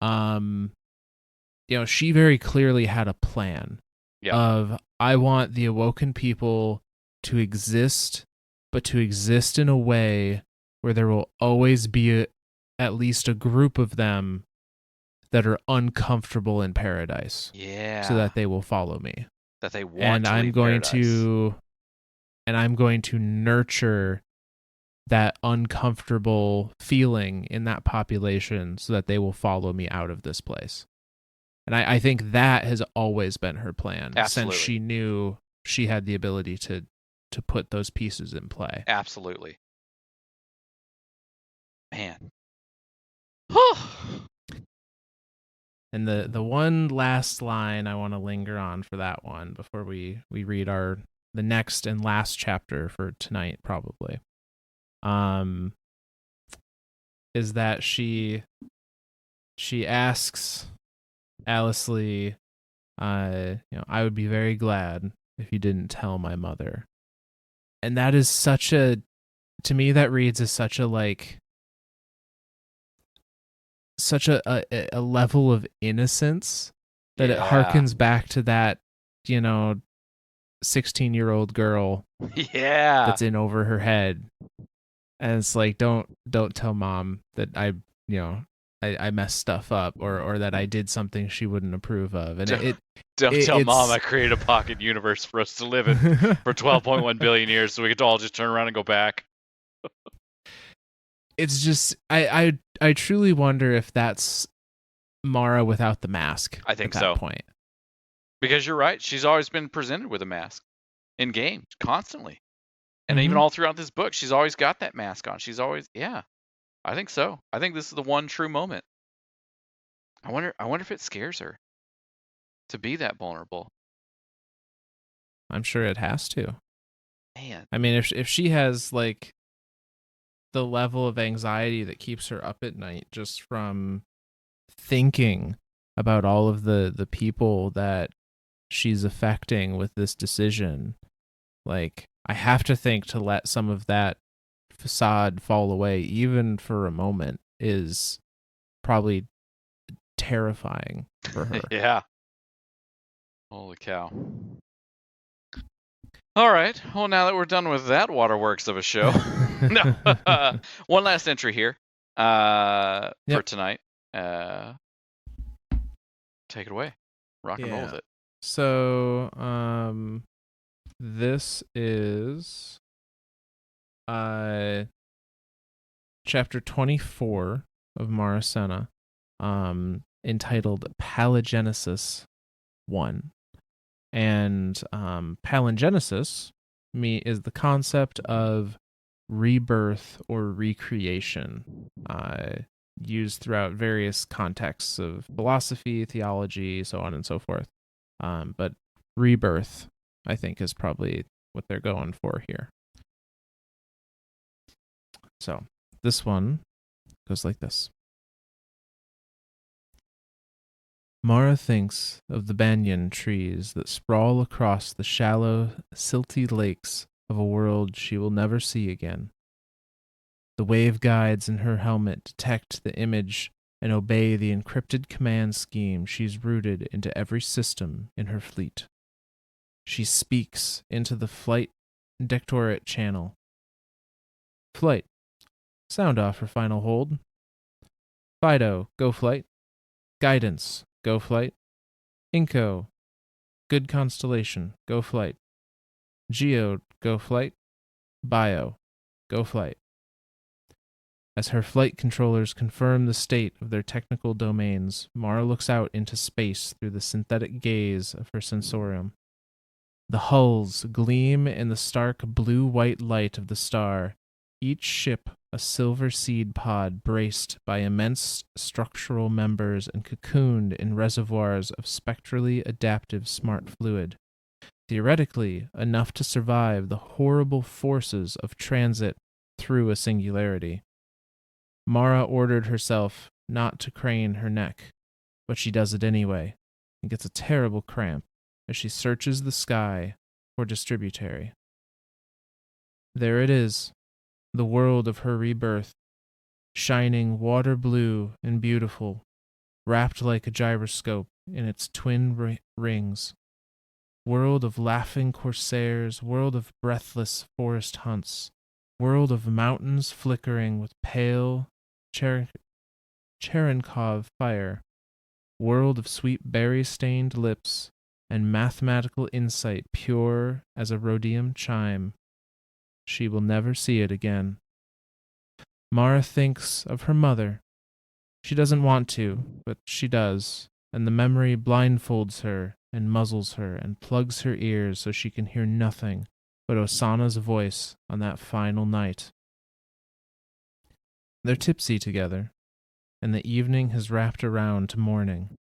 she very clearly had a plan. Yep. Of, I want the Awoken people to exist, but to exist in a way where there will always be at least a group of them that are uncomfortable in paradise. Yeah. So that they will follow me. That they want And to I'm leave going paradise. to nurture that uncomfortable feeling in that population so that they will follow me out of this place. And I think that has always been her plan. Absolutely. Since she knew she had the ability to put those pieces in play. Absolutely. Man. And the one last line I want to linger on for that one before we read the next and last chapter for tonight, probably, is that she asks Alice Lee, I would be very glad if you didn't tell my mother. And that is such a to me that reads as such a level of innocence that it Yeah. harkens back to that, you know, 16-year-old girl Yeah. that's in over her head. And it's like, don't tell mom that you know, I messed stuff up, or that I did something she wouldn't approve of. And Don't, don't tell mom I it's created a pocket universe for us to live in for 12.1 billion years so we could all just turn around and go back. it's just I truly wonder if that's Mara without the mask I at think that so. point. Because you're right. She's always been presented with a mask in games constantly. And even Mm-hmm. all throughout this book, she's always got that mask on. She's always, yeah, I think so. I think this is the one true moment. I wonder if it scares her to be that vulnerable. I'm sure it has to. Man. I mean, if she has like the level of anxiety that keeps her up at night just from thinking about all of the people that she's affecting with this decision, like I have to think to let some of that facade fall away even for a moment is probably terrifying for her. Yeah. Holy cow. All right. Well, now that we're done with that waterworks of a show, no. One last entry here for Yep. tonight. Take it away. Rock and roll with it. So, this is chapter 24 of Mara Sov, entitled Palingenesis 1. And palingenesis is the concept of rebirth or recreation, used throughout various contexts of philosophy, theology, so on and so forth. But rebirth, I think, is probably what they're going for here. So this one goes like this. Mara thinks of the banyan trees that sprawl across the shallow, silty lakes of a world she will never see again. The wave guides in her helmet detect the image and obey the encrypted command scheme she's rooted into every system in her fleet. She speaks into the flight dectorate channel. Flight. Sound off for final hold. Fido, go flight. Guidance, go flight. Inco, good constellation, go flight. Geo, go flight. Bio, go flight. As her flight controllers confirm the state of their technical domains, Mara looks out into space through the synthetic gaze of her sensorium. The hulls gleam in the stark blue-white light of the star, each ship a silver seed pod braced by immense structural members and cocooned in reservoirs of spectrally adaptive smart fluid, theoretically enough to survive the horrible forces of transit through a singularity. Mara ordered herself not to crane her neck, but she does it anyway and gets a terrible cramp as she searches the sky for Distributary. There it is, the world of her rebirth, shining water blue and beautiful, wrapped like a gyroscope in its twin rings. World of laughing corsairs, world of breathless forest hunts, world of mountains flickering with pale Cherenkov fire, world of sweet berry-stained lips, and mathematical insight pure as a rhodium chime. She will never see it again. Mara thinks of her mother. She doesn't want to, but she does, and the memory blindfolds her and muzzles her and plugs her ears so she can hear nothing but Osana's voice on that final night. They're tipsy together, and the evening has wrapped around to morning.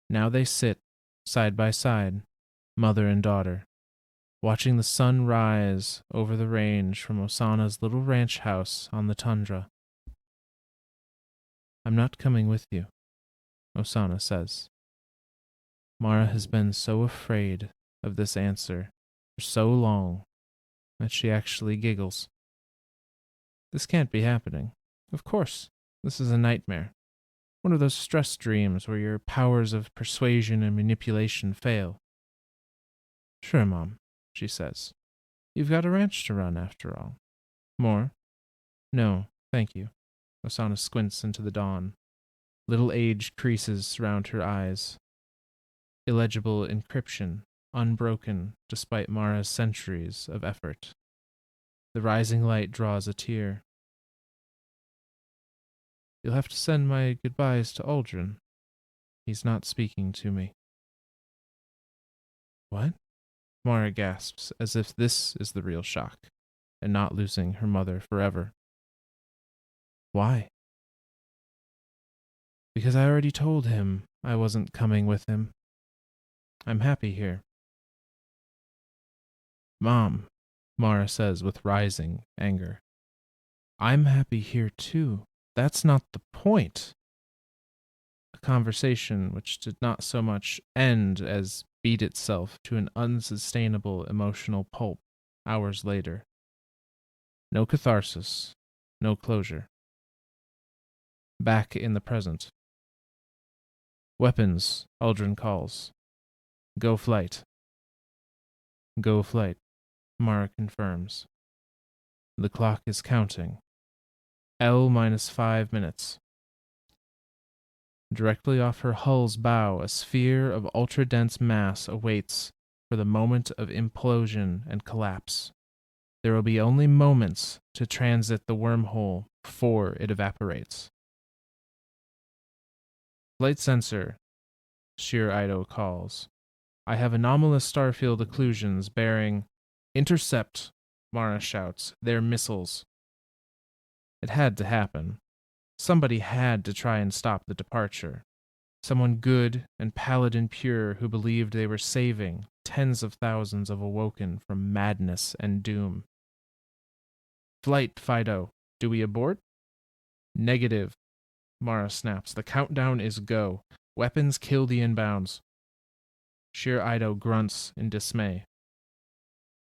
Now they sit, side by side, mother and daughter, watching the sun rise over the range from Osana's little ranch house on the tundra. I'm not coming with you, Osana says. Mara has been so afraid of this answer for so long that she actually giggles. This can't be happening. Of course, this is a nightmare. One of those stress dreams where your powers of persuasion and manipulation fail. Sure, Mom, she says. You've got a ranch to run, after all. More? No, thank you. Osana squints into the dawn. Little aged creases surround her eyes. Illegible encryption, unbroken despite Mara's centuries of effort. The rising light draws a tear. You'll have to send my goodbyes to Aldrin. He's not speaking to me. What? Mara gasps, as if this is the real shock, and not losing her mother forever. Why? Because I already told him I wasn't coming with him. I'm happy here. Mom, Mara says with rising anger. I'm happy here too. That's not the point. A conversation which did not so much end as beat itself to an unsustainable emotional pulp hours later. No catharsis, no closure. Back in the present. Weapons, Aldrin calls. Go flight. Go flight, Mara confirms. The clock is counting. L minus 5 minutes. Directly off her hull's bow, a sphere of ultra-dense mass awaits for the moment of implosion and collapse. There will be only moments to transit the wormhole before it evaporates. Flight sensor, Sjur Eido calls. I have anomalous starfield occlusions bearing. Intercept, Mara shouts. They're missiles. It had to happen. Somebody had to try and stop the departure. Someone good and paladin pure who believed they were saving tens of thousands of Awoken from madness and doom. Flight, Fido. Do we abort? Negative, Mara snaps. The countdown is go. Weapons kill the inbounds. Sjur Eido grunts in dismay.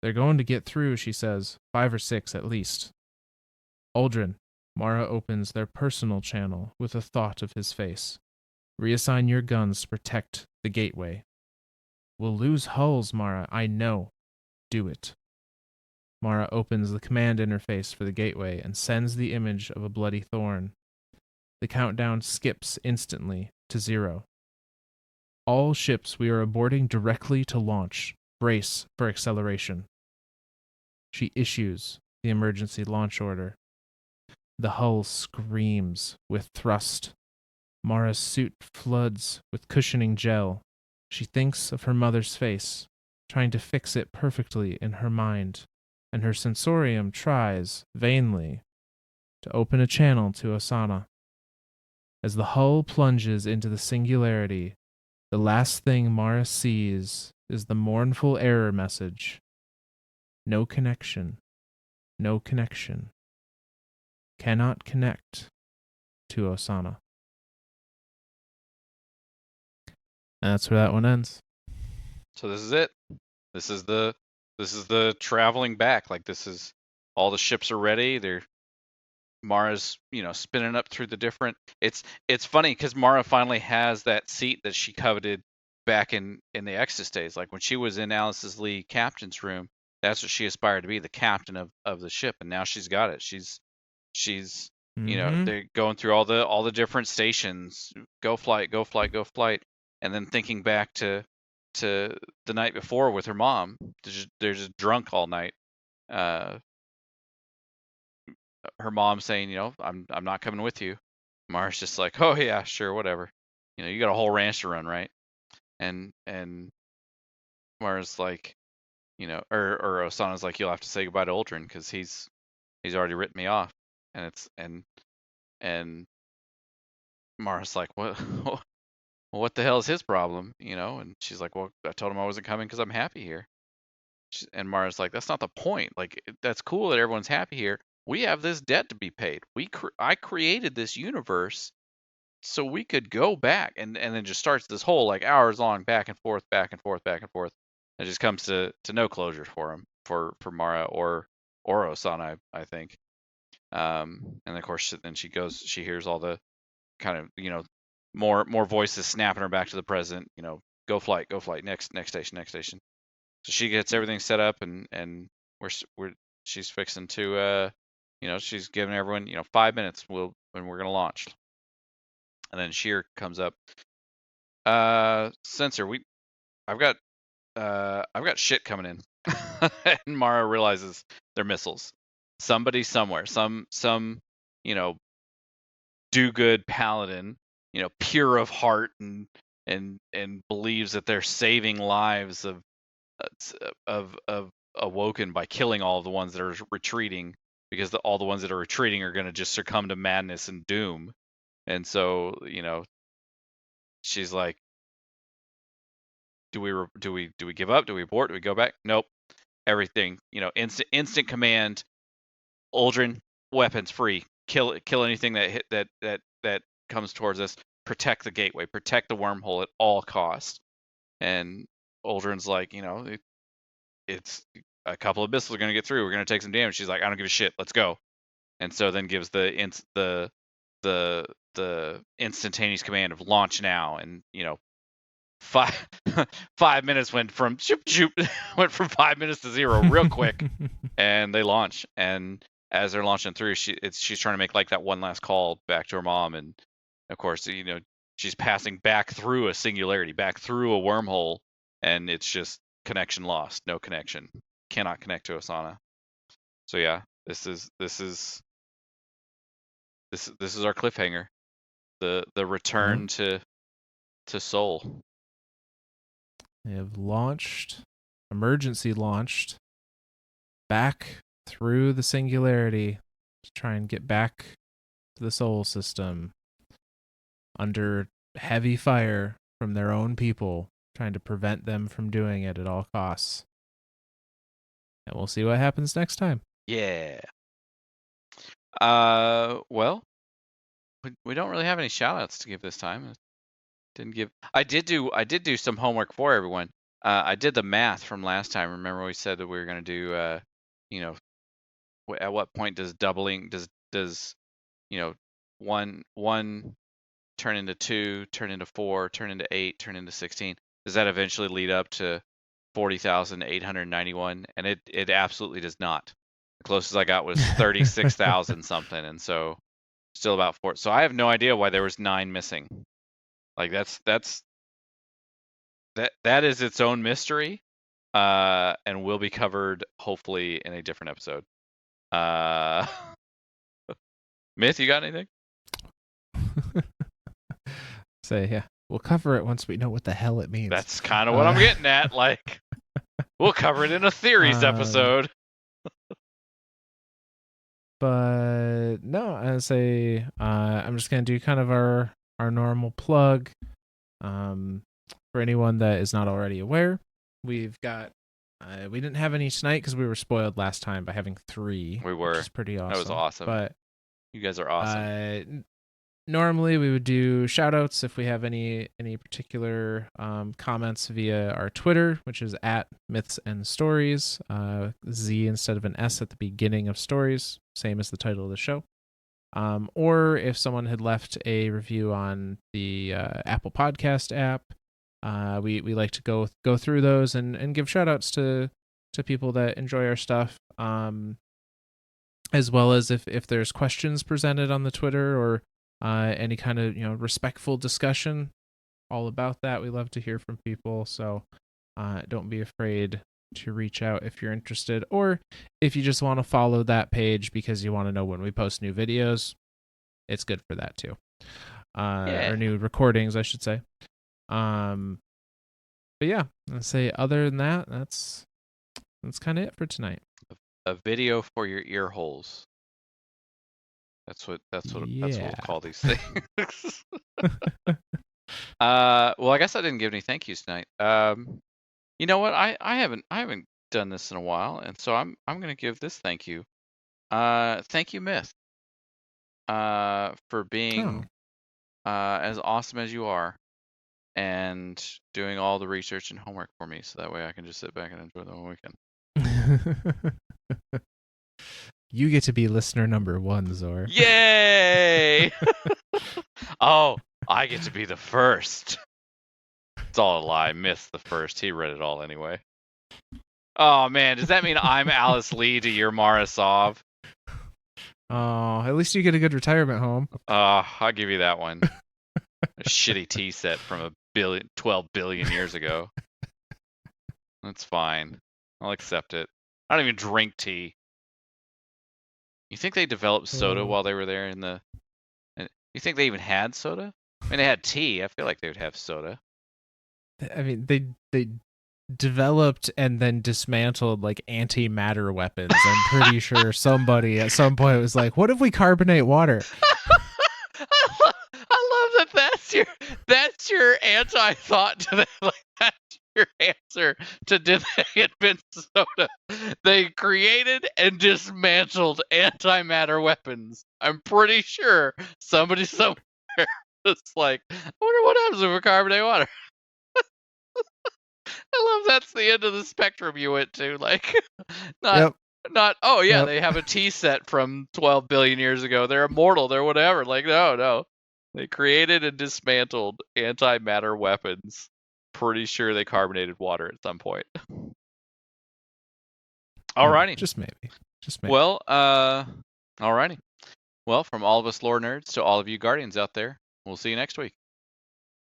They're going to get through, she says. 5 or 6 at least. Aldrin, Mara opens their personal channel with a thought of his face. Reassign your guns to protect the gateway. We'll lose hulls, Mara, I know. Do it. Mara opens the command interface for the gateway and sends the image of a bloody thorn. The countdown skips instantly to 0. All ships we are aborting directly to launch. Brace for acceleration. She issues the emergency launch order. The hull screams with thrust. Mara's suit floods with cushioning gel. She thinks of her mother's face, trying to fix it perfectly in her mind, and her sensorium tries, vainly, to open a channel to Osana. As the hull plunges into the singularity, the last thing Mara sees is the mournful error message. No connection. No connection. Cannot connect to Osana. And that's where that one ends. So this is it. This is the traveling back. Like, this is all the ships are ready. They're Mara's, spinning up through the different. It's funny because Mara finally has that seat that she coveted back in the Exodus days. Like when she was in Alice's Lee captain's room, that's what she aspired to be, the captain of the ship, and now she's got it. She's they're going through all the different stations. Go flight, go flight, go flight, and then thinking back to the night before with her mom. They're just drunk all night. Her mom saying, I'm not coming with you. Mara's just like, oh yeah, sure, whatever. You got a whole ranch to run, right? And Mara's like, or Osana's like, you'll have to say goodbye to Aldrin because he's already written me off. And Mara's like, what? What the hell is his problem? And she's like, well, I told him I wasn't coming because I'm happy here. And Mara's like, that's not the point. Like, that's cool that everyone's happy here. We have this debt to be paid. I created this universe so we could go back, and then just starts this whole like hours long back and forth, back and forth, back and forth. It just comes to no closure for him, for Mara or Osana, I think. And of course, then she goes. She hears all the kind of more voices snapping her back to the present. Go flight, next station, next station. So she gets everything set up, and she's fixing to she's giving everyone 5 minutes when we're gonna launch. And then Sjur comes up. Sensor, I've got shit coming in. And Mara realizes they're missiles. Somebody somewhere, some do-good paladin, pure of heart and believes that they're saving lives of Awoken by killing all of the ones that are retreating, because all the ones that are retreating are going to just succumb to madness and doom. And so, she's like, do we give up? Do we abort? Do we go back? Nope. Everything, instant command. Uldren, weapons free. Kill anything that comes towards us. Protect the gateway. Protect the wormhole at all costs. And Uldren's like, it's a couple of missiles are going to get through. We're going to take some damage. She's like, I don't give a shit. Let's go. And so then gives the instantaneous command of launch now. And 5 minutes went from 5 minutes to 0 real quick. And they launch. And as they're launching through, she's trying to make like that one last call back to her mom. And of course, she's passing back through a singularity, back through a wormhole, and it's just connection lost. No connection. Cannot connect to Asana. So yeah, this is our cliffhanger. The return to Seoul. They have emergency launched back through the singularity to try and get back to the Soul system under heavy fire from their own people, trying to prevent them from doing it at all costs. And we'll see what happens next time. Yeah. Well, we don't really have any shout-outs to give this time. I did do some homework for everyone. I did the math from last time. Remember we said that we were going to do at what point does doubling does one turn into 2, turn into 4, turn into 8, turn into 16? Does that eventually lead up to 40,891? And it absolutely does not. The closest I got was 36,000 something, and so still about 4. So I have no idea why there was 9 missing. Like that is its own mystery, and will be covered hopefully in a different episode. Myth, you got anything? Yeah, we'll cover it once we know what the hell it means. That's kind of what I'm getting at. Like, we'll cover it in a theories episode. But no, I'm just gonna do kind of our normal plug. For anyone that is not already aware, we've got we didn't have any tonight because we were spoiled last time by having 3. We were. Which is pretty awesome. That was awesome. But you guys are awesome. Normally we would do shout outs if we have any particular comments via our Twitter, which is at Myths and Stories, Z instead of an S at the beginning of stories, same as the title of the show. Or if someone had left a review on the Apple Podcast app, we like to go through those and give shout outs to people that enjoy our stuff, as well as if there's questions presented on the Twitter or any kind of respectful discussion all about that. We love to hear from people, so don't be afraid to reach out if you're interested, or if you just want to follow that page because you want to know when we post new videos. It's good for that too, or new recordings, I should say. But yeah, I'd say other than that, that's kind of it for tonight. A video for your ear holes. That's what we'll call these things. Well, I guess I didn't give any thank yous tonight. You know what? I haven't done this in a while, and so I'm gonna give this thank you. Thank you, Myth, for being as awesome as you are, and doing all the research and homework for me, so that way I can just sit back and enjoy the whole weekend. You get to be listener number 1, Zor. Yay! Oh, I get to be the first. It's all a lie. Missed the first. He read it all anyway. Oh man, does that mean I'm Alice Lee to your Mara Sov? Oh, at least you get a good retirement home. I'll give you that one. A shitty tea set from 12 billion years ago. That's fine. I'll accept it. I don't even drink tea. You think they developed soda while they were there in the... You think they even had soda? I mean, they had tea. I feel like they would have soda. I mean, they developed and then dismantled like antimatter weapons. I'm pretty sure somebody at some point was like, "What if we carbonate water?" I love that. That's your anti-thought to that. Like that's your answer to did they invent soda? They created and dismantled antimatter weapons. I'm pretty sure somebody somewhere was like, I wonder what happens if we carbonate water. I love that's the end of the spectrum you went to. Like, oh yeah, they have a tea set from 12 billion years ago. They're immortal. They're whatever. Like, no. They created and dismantled antimatter weapons. Pretty sure they carbonated water at some point. Alrighty. Just maybe. Well, alrighty. Well, from all of us lore nerds to all of you guardians out there, we'll see you next week.